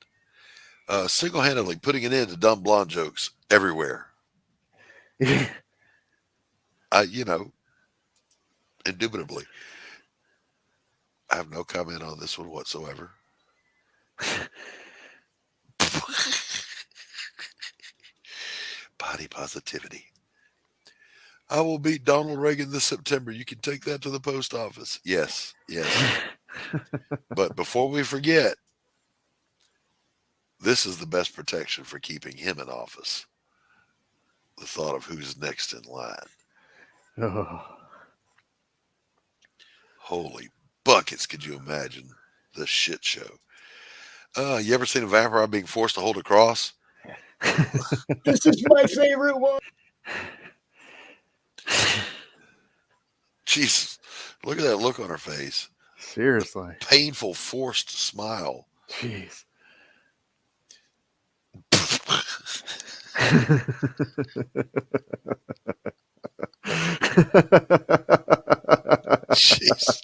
Single-handedly putting an end to dumb blonde jokes everywhere. Indubitably. I have no comment on this one whatsoever. Body positivity. I will beat Donald Reagan this September. You can take that to the post office. Yes. But before we forget, this is the best protection for keeping him in office. The thought of who's next in line. Oh. Holy buckets, could you imagine the shit show? You ever seen a vampire being forced to hold a cross? This is my favorite one. Jesus, look at that look on her face. Seriously. The painful, forced smile. Jeez. Jeez.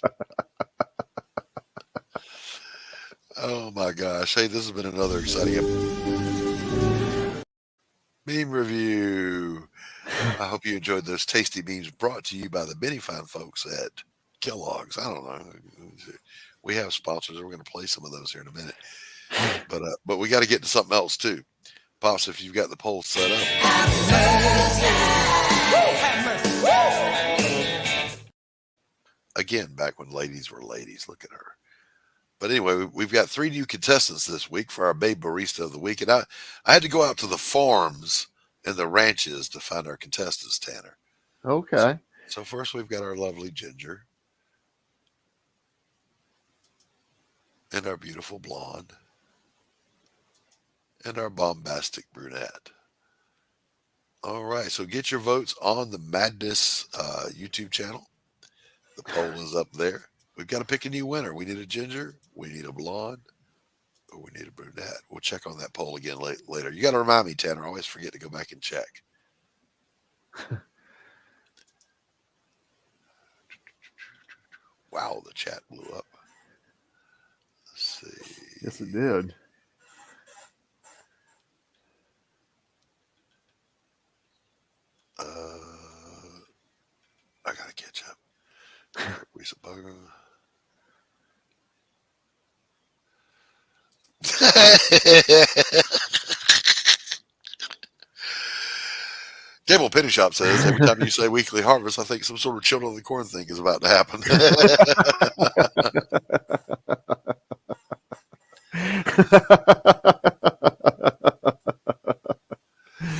gosh. Hey, this has been another exciting meme review. I hope you enjoyed those tasty memes brought to you by the many fine folks at Kellogg's. I don't know. We have sponsors. We're going to play some of those here in a minute. But we got to get to something else too. Pops, if you've got the poll set up. Again, back when ladies were ladies. Look at her. But anyway, we've got 3 new contestants this week for our Babe Barista of the Week. And I had to go out to the farms and the ranches to find our contestants, Tanner. Okay. So first we've got our lovely Ginger. And our beautiful blonde. And our bombastic brunette. All right, so get your votes on the Madness YouTube channel. The poll is up there. We've got to pick a new winner. We need a ginger, we need a blonde, or we need a brunette. We'll check on that poll again later. You got to remind me, Tanner. I always forget to go back and check. Wow, the chat blew up. Let's see. Yes, it did. I gotta catch up. Gable Penny Shop says, every time you say weekly harvest, I think some sort of Children of the Corn thing is about to happen.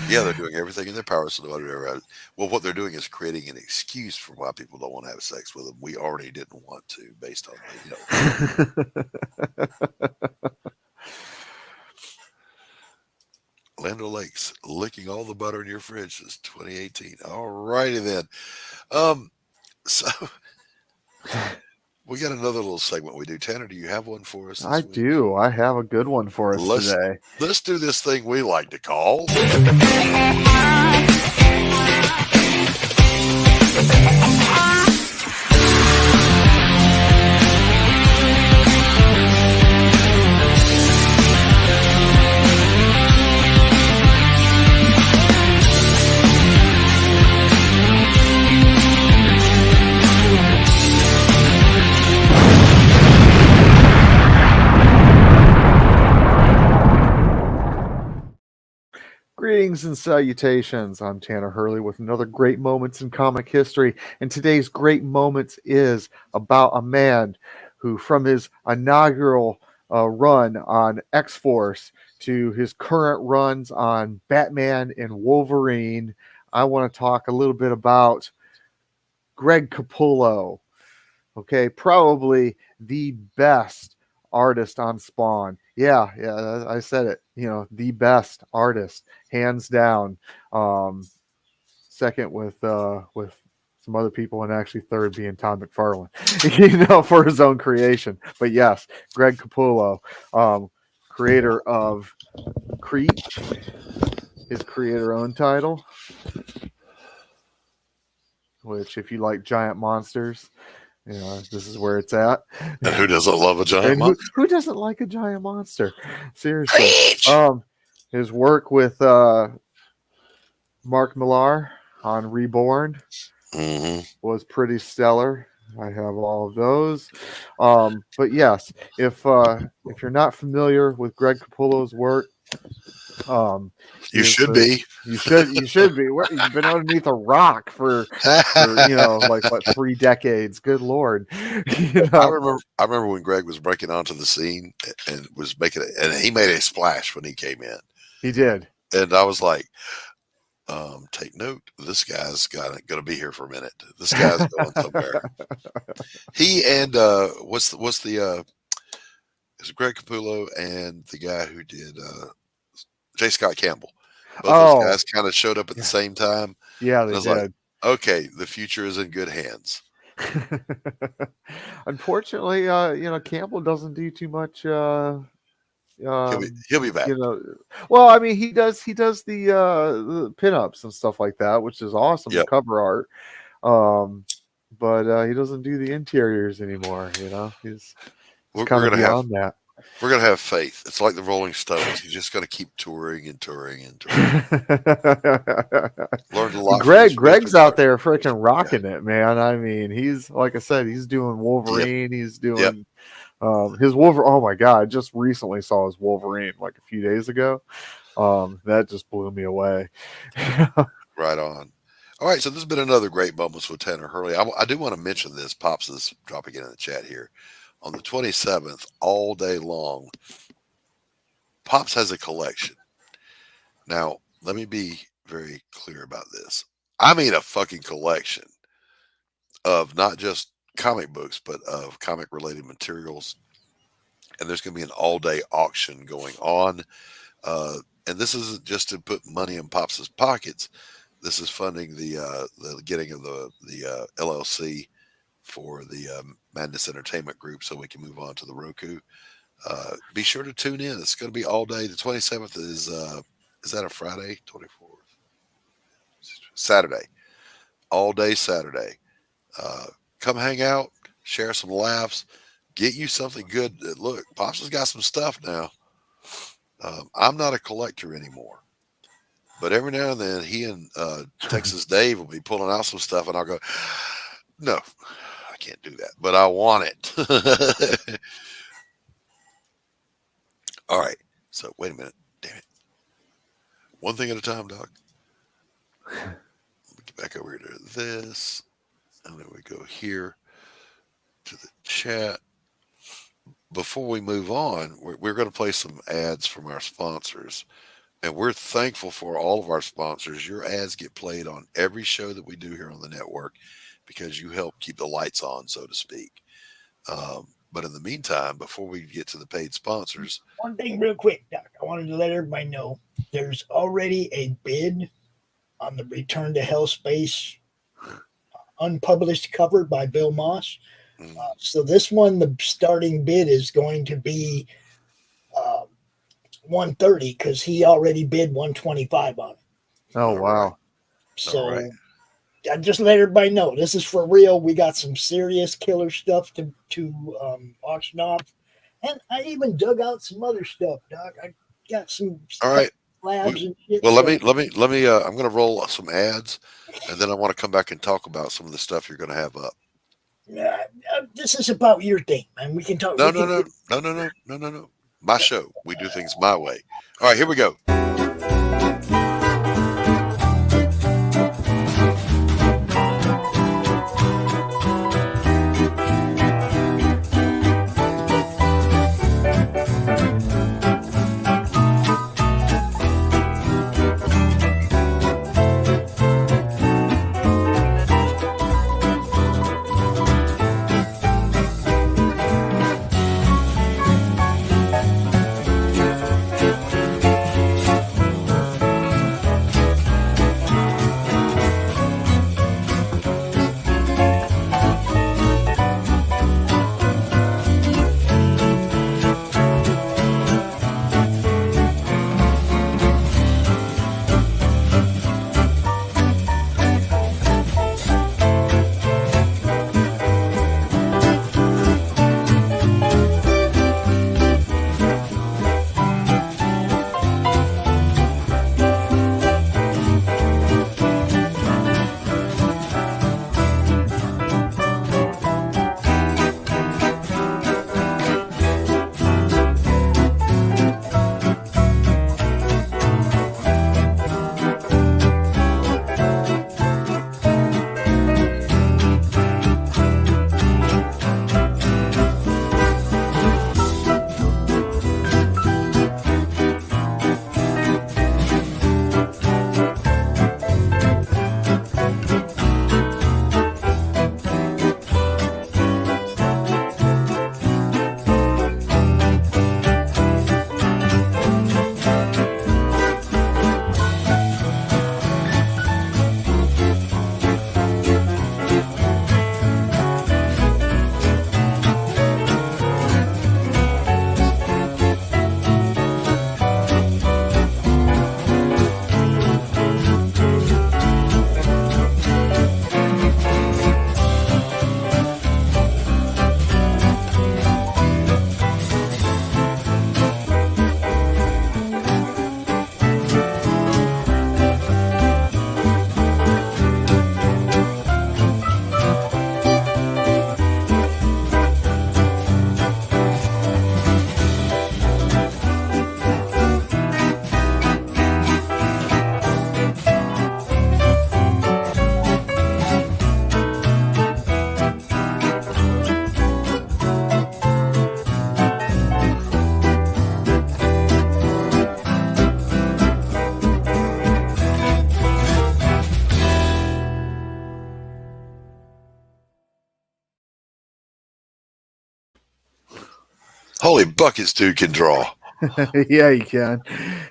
Yeah, they're doing everything in their power so nobody ever. Well, what they're doing is creating an excuse for why people don't want to have sex with them. We already didn't want to, based on Lando Lakes licking all the butter in your fridge since 2018. All righty then. So we got another little segment we do. Tanner, do you have one for us? I do. I have a good one for us today. Let's do this thing we like to call. Greetings and salutations. I'm Tanner Hurley with another Great Moments in Comic History. And today's Great Moments is about a man who, from his inaugural run on X-Force to his current runs on Batman and Wolverine, I want to talk a little bit about Greg Capullo. Okay, probably the best artist on Spawn. Yeah, I said it. You know, the best artist, hands down. Second with some other people, and actually third being Todd McFarlane, for his own creation. But yes, Greg Capullo, creator of Creep, his creator-owned title, which, if you like giant monsters, this is where it's at. And who doesn't love a giant monster? Who doesn't like a giant monster? Seriously. His work with Mark Millar on Reborn was pretty stellar. I have all of those. But yes, if you're not familiar with Greg Capullo's work, you should be. You should be. You've been underneath a rock for 3 decades. Good Lord. I remember when Greg was breaking onto the scene and was making it, and he made a splash when he came in. He did. And I was like, take note, this guy's going to be here for a minute. This guy's going somewhere. He and what's the it's Greg Capullo and the guy who did J. Scott Campbell. Both those guys kind of showed up at the same time. Yeah, they did. Like, okay, the future is in good hands. Unfortunately, Campbell doesn't do too much. He'll be back. Well, I mean, he does the pinups and stuff like that, which is awesome. Yep. The cover art, but he doesn't do the interiors anymore. He's kind of beyond that. We're gonna have faith. It's like the Rolling Stones. You're just gonna keep touring and touring and touring. Learned a lot. Greg's out there freaking rocking it, man. I mean, he's like I said, he's doing Wolverine. Yep. He's doing his Wolverine. Oh my god! I just recently saw his Wolverine like a few days ago. That just blew me away. Right on. All right, so this has been another great Moments with Tanner Hurley. I do want to mention this. Pops is dropping it in the chat here. On the 27th, all day long, Pops has a collection. Now, let me be very clear about this. I mean a fucking collection of not just comic books, but of comic-related materials. And there's going to be an all-day auction going on. And this isn't just to put money in Pops' pockets. This is funding the getting of the LLC for the Madness Entertainment Group, so we can move on to the Roku. Be sure to tune in. It's going to be all day. The 27th is that a Friday? 24th, Saturday, all day Saturday. Come hang out, share some laughs, get you something good. Look, Pops has got some stuff now. I'm not a collector anymore. But every now and then, he and Texas Dave will be pulling out some stuff, and I'll go, no, I can't do that, but I want it. All right. So wait a minute. Damn it. One thing at a time, Doc. Let me get back over here to this. And then we go here to the chat. Before we move on, we're going to play some ads from our sponsors. And we're thankful for all of our sponsors. Your ads get played on every show that we do here on the network because you help keep the lights on, so to speak. But in the meantime, before we get to the paid sponsors. One thing real quick, Doc. I wanted to let everybody know there's already a bid on the Return to Hell Space unpublished cover by Bill Moss. So this one, the starting bid is going to be $130 because he already bid $125 on it. Oh, wow. So I just let everybody know this is for real. We got some serious killer stuff to auction off. And I even dug out some other stuff, Doc. I got some labs and shit. Well, let me I'm going to roll some ads, and then I want to come back and talk about some of the stuff you're going to have up. This is about your thing, man. We can talk. No. My show. We do things my way. All right, here we go. Holy buckets, dude can draw. Yeah, you can.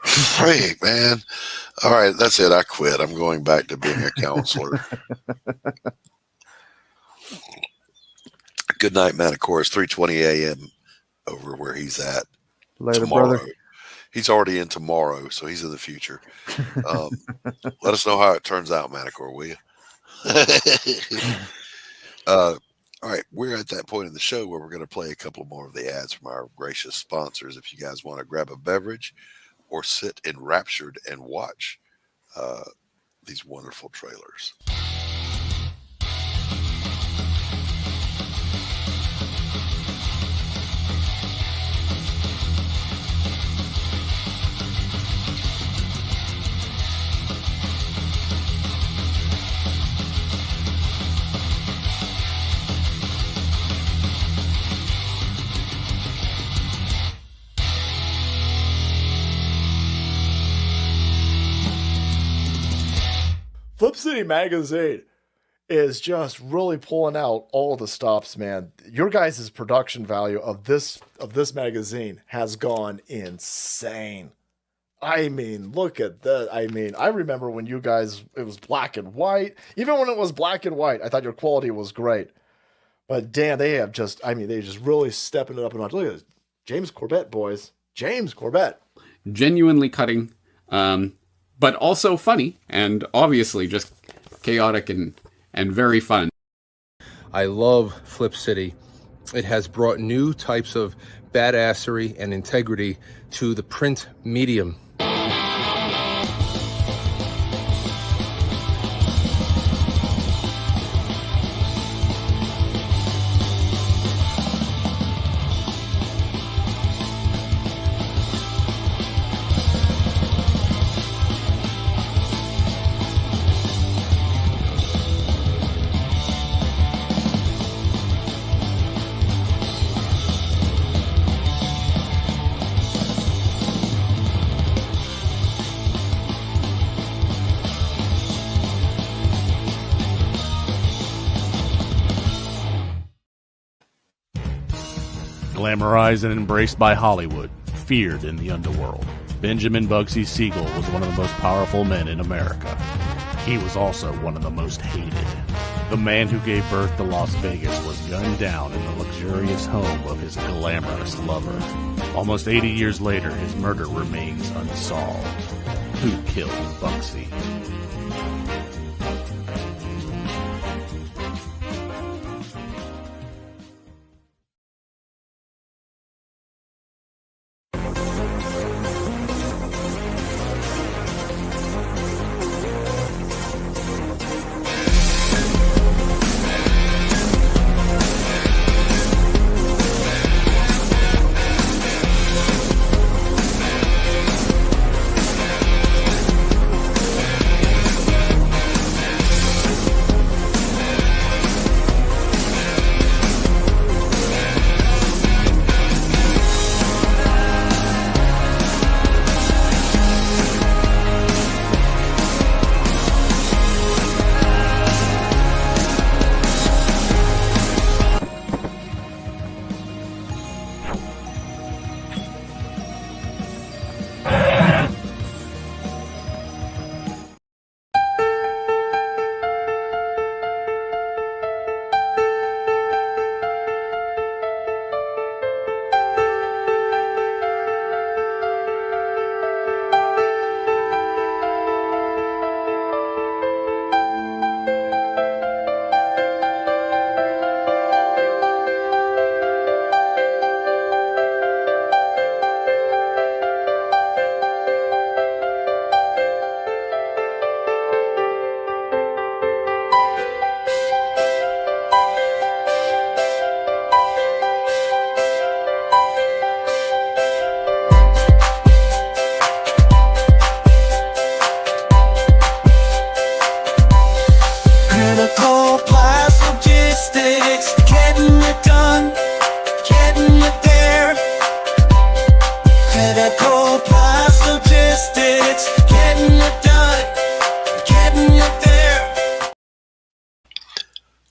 Freak, man. All right, that's it. I quit. I'm going back to being a counselor. Good night, man. Of course, 3:20 a.m. over where he's at. Later, tomorrow. brother. He's already in tomorrow, so he's in the future. Let us know how it turns out, Manticore, will you? All right, we're at that point in the show where we're going to play a couple more of the ads from our gracious sponsors. If you guys want to grab a beverage or sit enraptured and watch these wonderful trailers. Flip City Magazine is just really pulling out all the stops, man. Your guys' production value of this magazine has gone insane. I mean, look at that. I mean, I remember when you guys, it was black and white. Even when it was black and white, I thought your quality was great. But damn, they have just, I mean, they just really stepping it up a notch. Look at this. James Corbett, boys. James Corbett. Genuinely cutting. But also funny and obviously just chaotic and very fun. I love Flip City. It has brought new types of badassery and integrity to the print medium. Glamorized and embraced by Hollywood, feared in the underworld, Benjamin Bugsy Siegel was one of the most powerful men in America. He was also one of the most hated. The man who gave birth to Las Vegas was gunned down in the luxurious home of his glamorous lover. Almost 80 years later, his murder remains unsolved. Who killed Bugsy?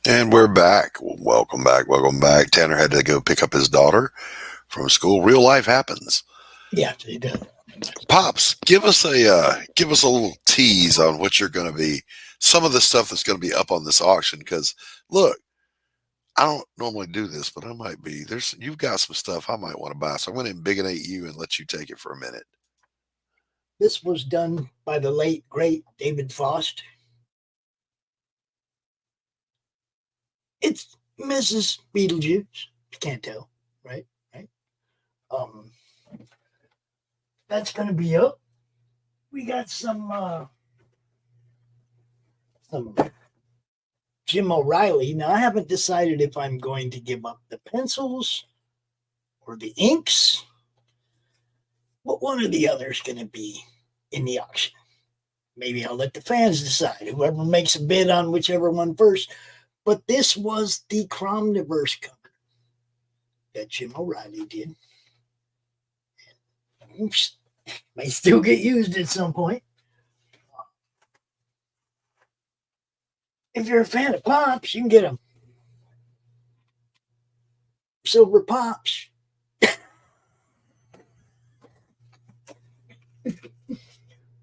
And we're back. Welcome back. Welcome back. Tanner had to go pick up his daughter from school. Real life happens. Yeah, it does. Pops, give us a little tease on what you're going to be. Some of the stuff that's going to be up on this auction. Because look, I don't normally do this, but I might be. You've got some stuff I might want to buy, so I'm going to embiggenate you and let you take it for a minute. This was done by the late great David Faust. It's Mrs. Beetlejuice. You can't tell, right? That's going to be up. We got some Jim O'Reilly. Now, I haven't decided if I'm going to give up the pencils or the inks. What one or the other is going to be in the auction. Maybe I'll let the fans decide. Whoever makes a bid on whichever one first. But this was the Cromniverse cover that Jim O'Reilly did. Oops, may still get used at some point. If you're a fan of Pops, you can get them. Silver Pops.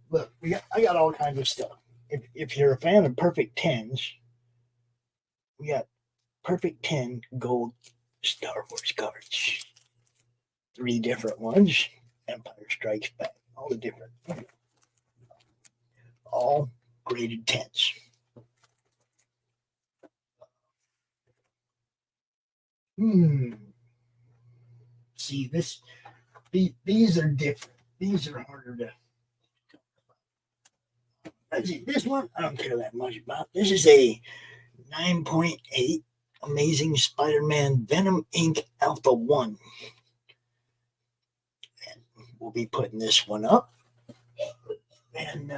Look, I got all kinds of stuff. If you're a fan of Perfect Tens, we got Perfect 10 gold Star Wars cards. 3 different ones. Empire Strikes Back. All the different. All graded 10s. See, these are different. These are harder to. This one, I don't care that much about. This is a 9.8 Amazing Spider-Man Venom Inc. Alpha 1. And we'll be putting this one up. And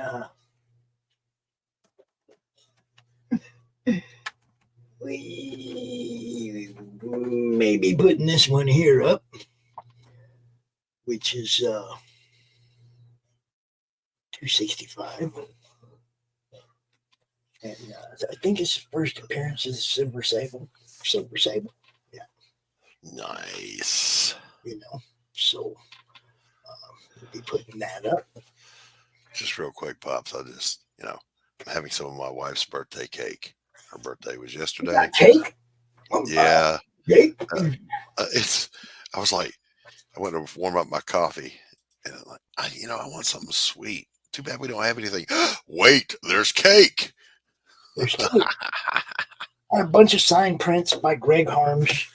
we may be putting this one here up, which is $265. And I think it's his first appearance as Silver Sable. Yeah. Nice. So we'll be putting that up. Just real quick, Pops. I'm having some of my wife's birthday cake. Her birthday was yesterday. You got cake? Yeah. Cake? I was like, I went to warm up my coffee, and I'm like, I want something sweet. Too bad we don't have anything. Wait, there's cake. There's cake. A bunch of signed prints by Greg Harms.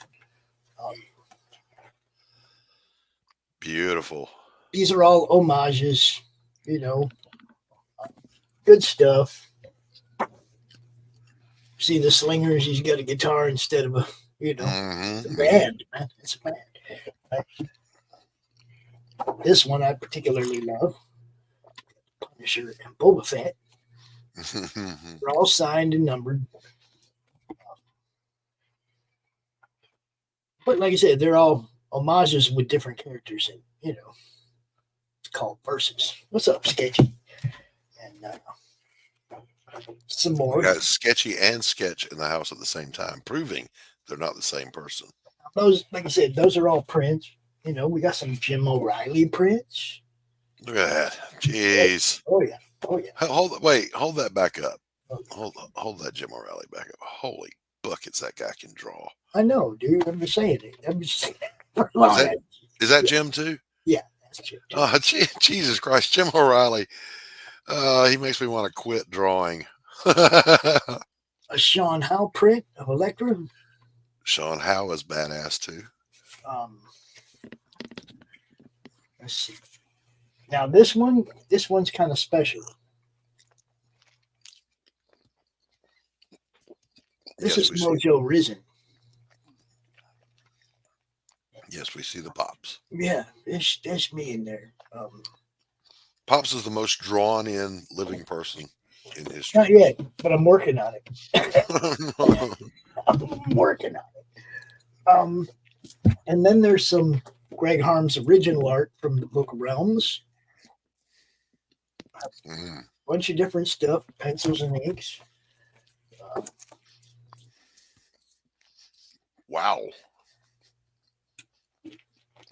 Beautiful. These are all homages, good stuff. See the Slingers, he's got a guitar instead of it's a band, man. It's a band. This one I particularly love. Punisher and Boba Fett. They're all signed and numbered. But like I said, they're all homages with different characters, and it's called Versus. What's up, Sketchy? And some more. We got Sketchy and Sketch in the house at the same time, proving they're not the same person. Those, like I said, those are all prints. We got some Jim O'Reilly prints. Look at that. Jeez. Oh yeah. Hold that back up. Hold that Jim O'Reilly back up. Holy buckets, that guy can draw. I know, dude. I'm just saying it. Is that Jim too? Yeah, that's Jim. Oh, Jesus Christ, Jim O'Reilly. He makes me want to quit drawing. A Sean Howe print of Elektra. Sean Howe is badass too. Let's see. Now this one's kind of special. This is Mojo Risen. Yes, we see the Pops. Yeah, that's me in there. Pops is the most drawn in living person in history. Not yet, but I'm working on it. I'm working on it. And then there's some Greg Harm's original art from the Book of Realms. Bunch of different stuff, pencils and inks. Wow.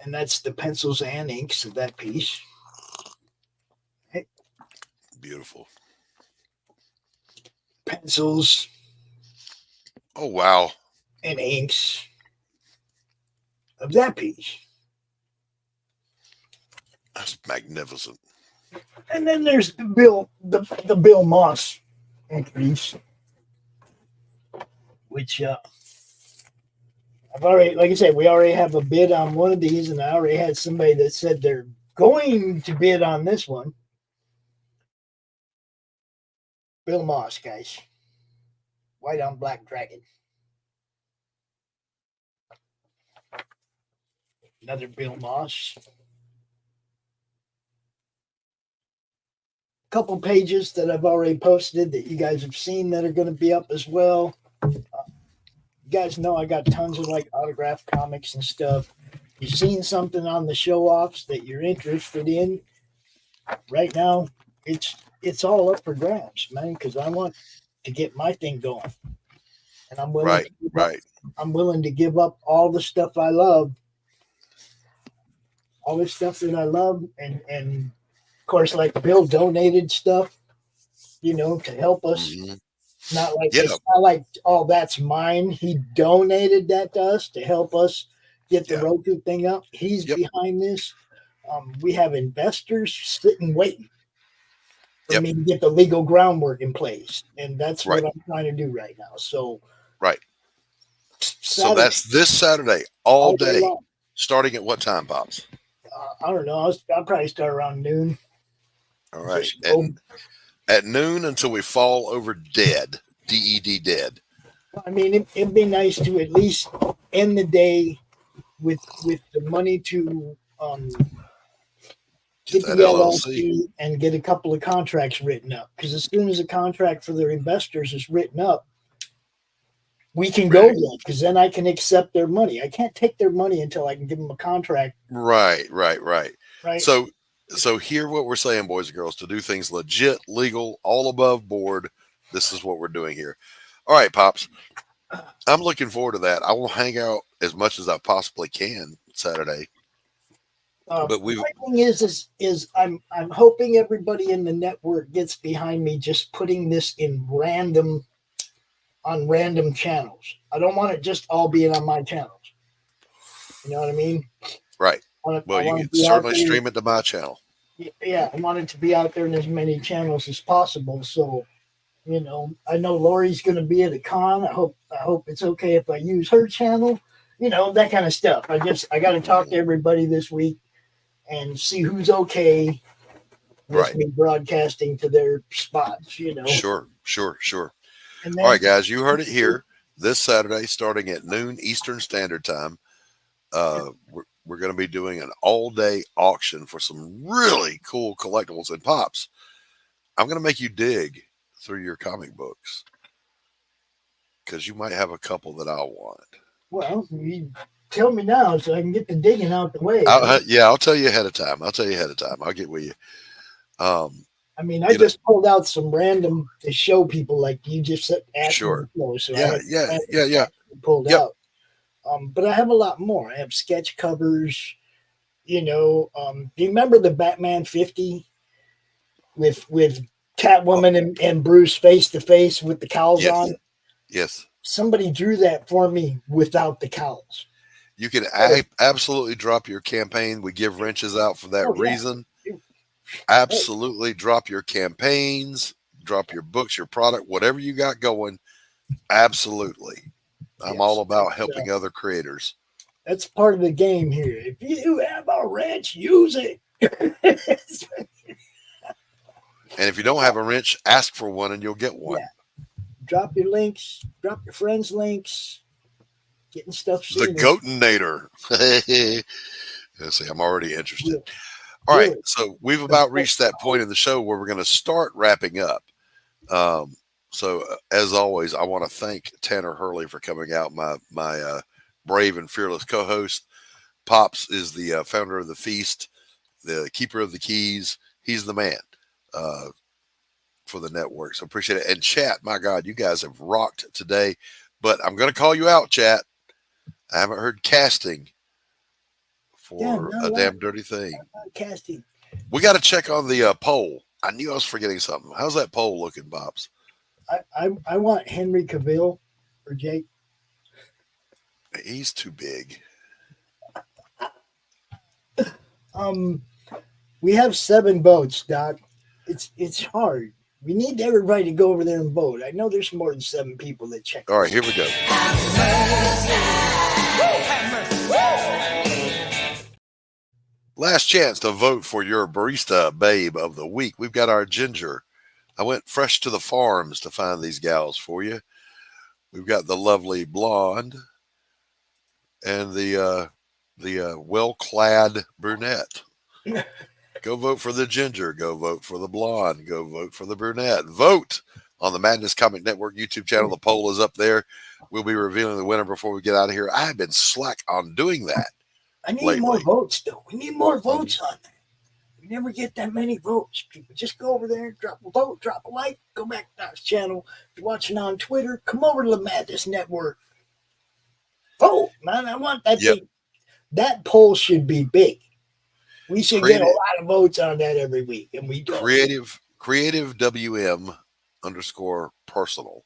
And that's the pencils and inks of that piece. Okay. Beautiful. Pencils. Oh, wow. And inks of that piece. That's magnificent. And then there's the Bill Moss piece, which I've already, like I said, we already have a bid on one of these, and I already had somebody that said they're going to bid on this one. Bill Moss, guys. White on Black Dragon. Another Bill Moss. Couple pages that I've already posted that you guys have seen that are going to be up as well. You guys know I got tons of like autographed comics and stuff. You've seen something on the show-offs that you're interested in. Right now, it's all up for grabs, man, because I want to get my thing going. And I'm willing I'm willing to give up all the stuff I love. All this stuff that I love, and of course, like Bill donated stuff, you know, to help us. Mm-hmm. It's not like, oh, that's mine. He donated that to us to help us get the Roku thing up. He's behind this. We have investors sitting waiting for me to get the legal groundwork in place, and that's what I'm trying to do right now. So so that's this Saturday all day starting at what time, Pops? I don't know. I'll probably start around noon. All right. At noon until we fall over dead. DED dead. I mean, it'd be nice to at least end the day with the money to get the LLC and get a couple of contracts written up. Because as soon as a contract for their investors is written up, we can go there, because then I can accept their money. I can't take their money until I can give them a contract. Right. So hear what we're saying, boys and girls, to do things legit, legal, all above board. This is what we're doing here. All right, Pops. I'm looking forward to that. I will hang out as much as I possibly can Saturday. But my thing is I'm hoping everybody in the network gets behind me just putting this in on random channels. I don't want it just all being on my channels. You know what I mean? Right. Well, you can certainly stream it to my channel. Yeah, I want it to be out there in as many channels as possible. So, you know, I know Laurie's going to be at a con. I hope it's okay if I use her channel. You know, that kind of stuff. I got to talk to everybody this week and see who's okay with me broadcasting to their spots. You know. Sure. And then, all right, guys, you heard it here. This Saturday, starting at noon Eastern Standard Time, we're going to be doing an all-day auction for some really cool collectibles. And Pops, I'm going to make you dig through your comic books because you might have a couple that I'll want. Well, you tell me now so I can get the digging out the way. I'll tell you ahead of time. I'll get with you. I mean, I just pulled out some random to show people, like you just asked. Sure. Me so yeah. Pulled out. But I have a lot more. I have sketch covers. You know, do you remember the Batman 50 with Catwoman and Bruce face to face with the cowls on? Yes. Somebody drew that for me without the cowls. You can absolutely drop your campaign. We give wrenches out for that reason. Absolutely drop your campaigns, drop your books, your product, whatever you got going. Absolutely. I'm all about helping other creators. That's part of the game here. If you have a wrench, use it. And if you don't have a wrench, ask for one and you'll get one. Yeah. Drop your links, drop your friends' links, getting stuff seen. The Goatinator. Let's see, I'm already interested. Yeah. All right, so we've about reached that point in the show where we're going to start wrapping up. So as always, I want to thank Tanner Hurley for coming out, my brave and fearless co-host. Pops is the founder of the Feast, the keeper of the keys. He's the man for the network. So appreciate it. And chat, my God, you guys have rocked today. But I'm going to call you out, chat. I haven't heard casting for a damn dirty thing. Casting. We got to check on the poll. I knew I was forgetting something. How's that poll looking, Bobs? I want Henry Cavill or Jake. He's too big. We have 7 votes, Doc. It's hard. We need everybody to go over there and vote. I know there's more than 7 people that check. All right, here we go. Last chance to vote for your barista babe of the week. We've got our Ginger. I went fresh to the farms to find these gals for you. We've got the lovely blonde and the well-clad brunette. Go vote for the Ginger. Go vote for the blonde. Go vote for the brunette. Vote on the Madness Comic Network YouTube channel. The poll is up there. We'll be revealing the winner before we get out of here. I have been slack on doing that. I need lately. more votes, though. We need more votes on there. We never get that many votes. People just go over there, drop a vote, drop a like, go back to Doc's channel. If you're watching on Twitter, come over to the Madness Network. Vote, man. I want that thing. That poll should be big. We should get a lot of votes on that every week, and we don't. Creative WM _personal.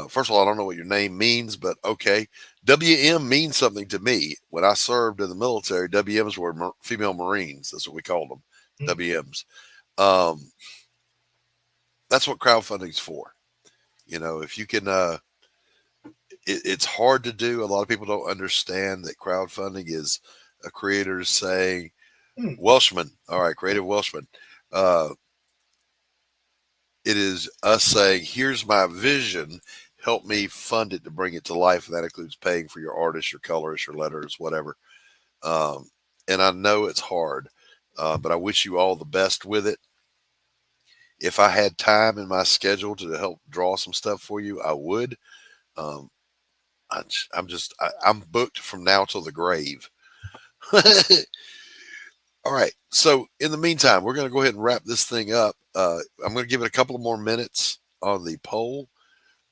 First of all, I don't know what your name means, but okay. WM means something to me. When I served in the military, WMs were female Marines. That's what we called them, WMs. That's what crowdfunding's for. You know, if you can, it's hard to do. A lot of people don't understand that crowdfunding is a creator saying, Welshman, all right, creative Welshman. It is us saying, here's my vision, help me fund it to bring it to life. And that includes paying for your artists, your colorists, your letters, whatever. And I know it's hard, but I wish you all the best with it. If I had time in my schedule to help draw some stuff for you, I would. I'm booked from now till the grave. All right. So in the meantime, we're going to go ahead and wrap this thing up. I'm going to give it a couple of more minutes on the poll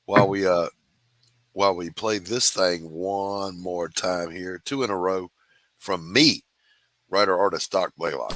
while we play this thing one more time here, 2 in a row from me, writer artist Doc Blalock.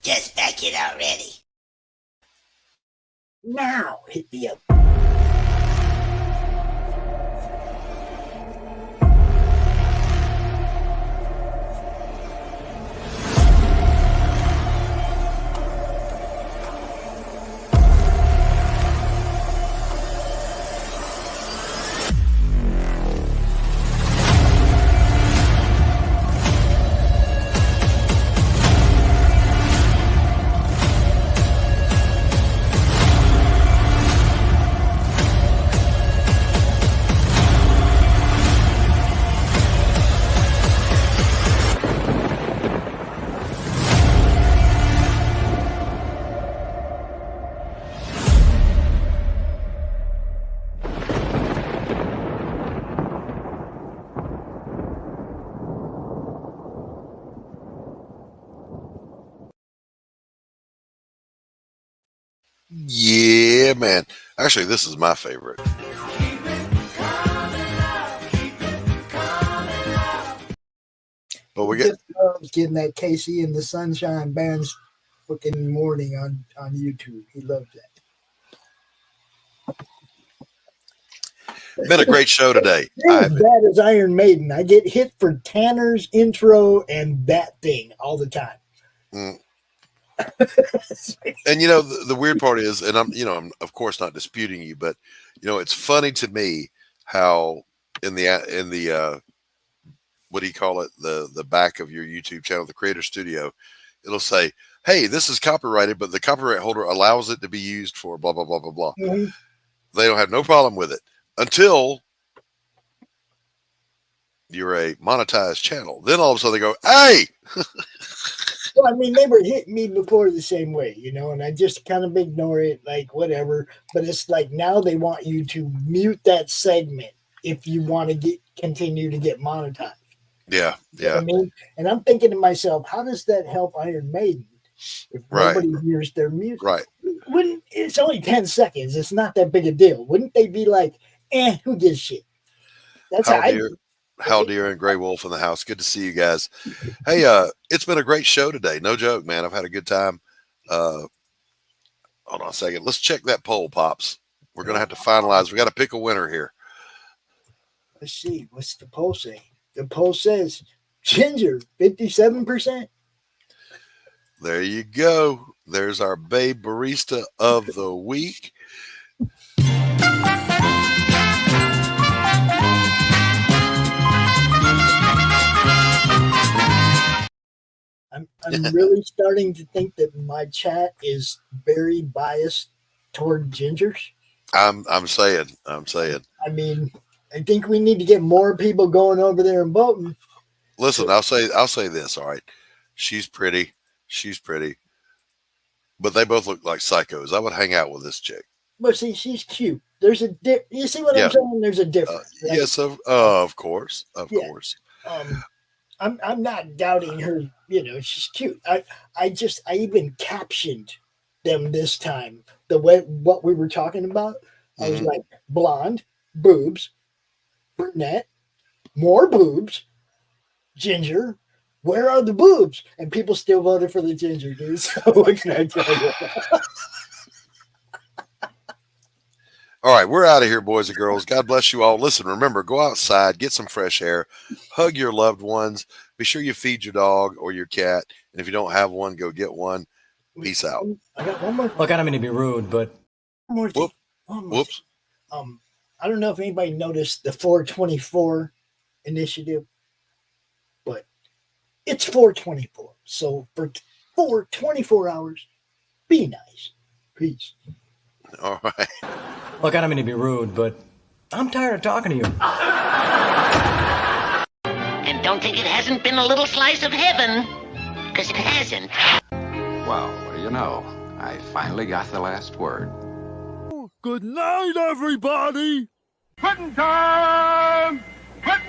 Just back it already. Now hit the up. Yeah, man. Actually, this is my favorite. But we get getting that Casey and the Sunshine Band's fucking morning on YouTube. He loves that. Been a great show today. As bad as Iron Maiden. I get hit for Tanner's intro and that thing all the time. And the weird part is, and I'm of course not disputing you, but it's funny to me how in the what do you call it, the back of your YouTube channel, the Creator Studio, it'll say, hey, this is copyrighted, but the copyright holder allows it to be used for blah blah blah blah blah. Mm-hmm. They don't have no problem with it until you're a monetized channel. Then all of a sudden they go, hey. Well, I mean, they were hitting me before the same way, and I just kind of ignore it, like whatever. But it's like now they want you to mute that segment if you want to continue to get monetized. Yeah, You know what I mean? And I'm thinking to myself, how does that help Iron Maiden if nobody hears their music? Right. It's only 10 seconds. It's not that big a deal. Wouldn't they be like, who gives shit? That's Hal Deer and Grey Wolf in the house. Good to see you guys. Hey, it's been a great show today. No joke, man. I've had a good time. Hold on a second. Let's check that poll, Pops. We're going to have to finalize. We got to pick a winner here. Let's see. What's the poll say? The poll says Ginger, 57%. There you go. There's our Babe Barista of the week. I'm really starting to think that my chat is very biased toward Gingers. I'm saying. I mean, I think we need to get more people going over there and voting. Listen, I'll say this. All right, she's pretty, but they both look like psychos. I would hang out with this chick. But see, she's cute. There's a you see what I'm saying? There's a difference. Right? Yes, of course, of course. I'm not doubting her. She's cute. I even captioned them this time what we were talking about. I was like, blonde, boobs, brunette, more boobs, ginger. Where are the boobs? And people still voted for the ginger, dude. So what can I tell you? All right, we're out of here, boys and girls. God bless you all. Listen, remember, go outside, get some fresh air, hug your loved ones. Be sure you feed your dog or your cat. And if you don't have one, go get one. Peace out. I got one more. Look, I don't mean to be rude, but whoops. I don't know if anybody noticed the 424 initiative, but it's 424. So for 24 hours, be nice. Peace. All right. Look, I don't mean to be rude, but I'm tired of talking to you. And don't think it hasn't been a little slice of heaven, because it hasn't. Well, what do you know? I finally got the last word. Good night, everybody. Quitting time! Quitting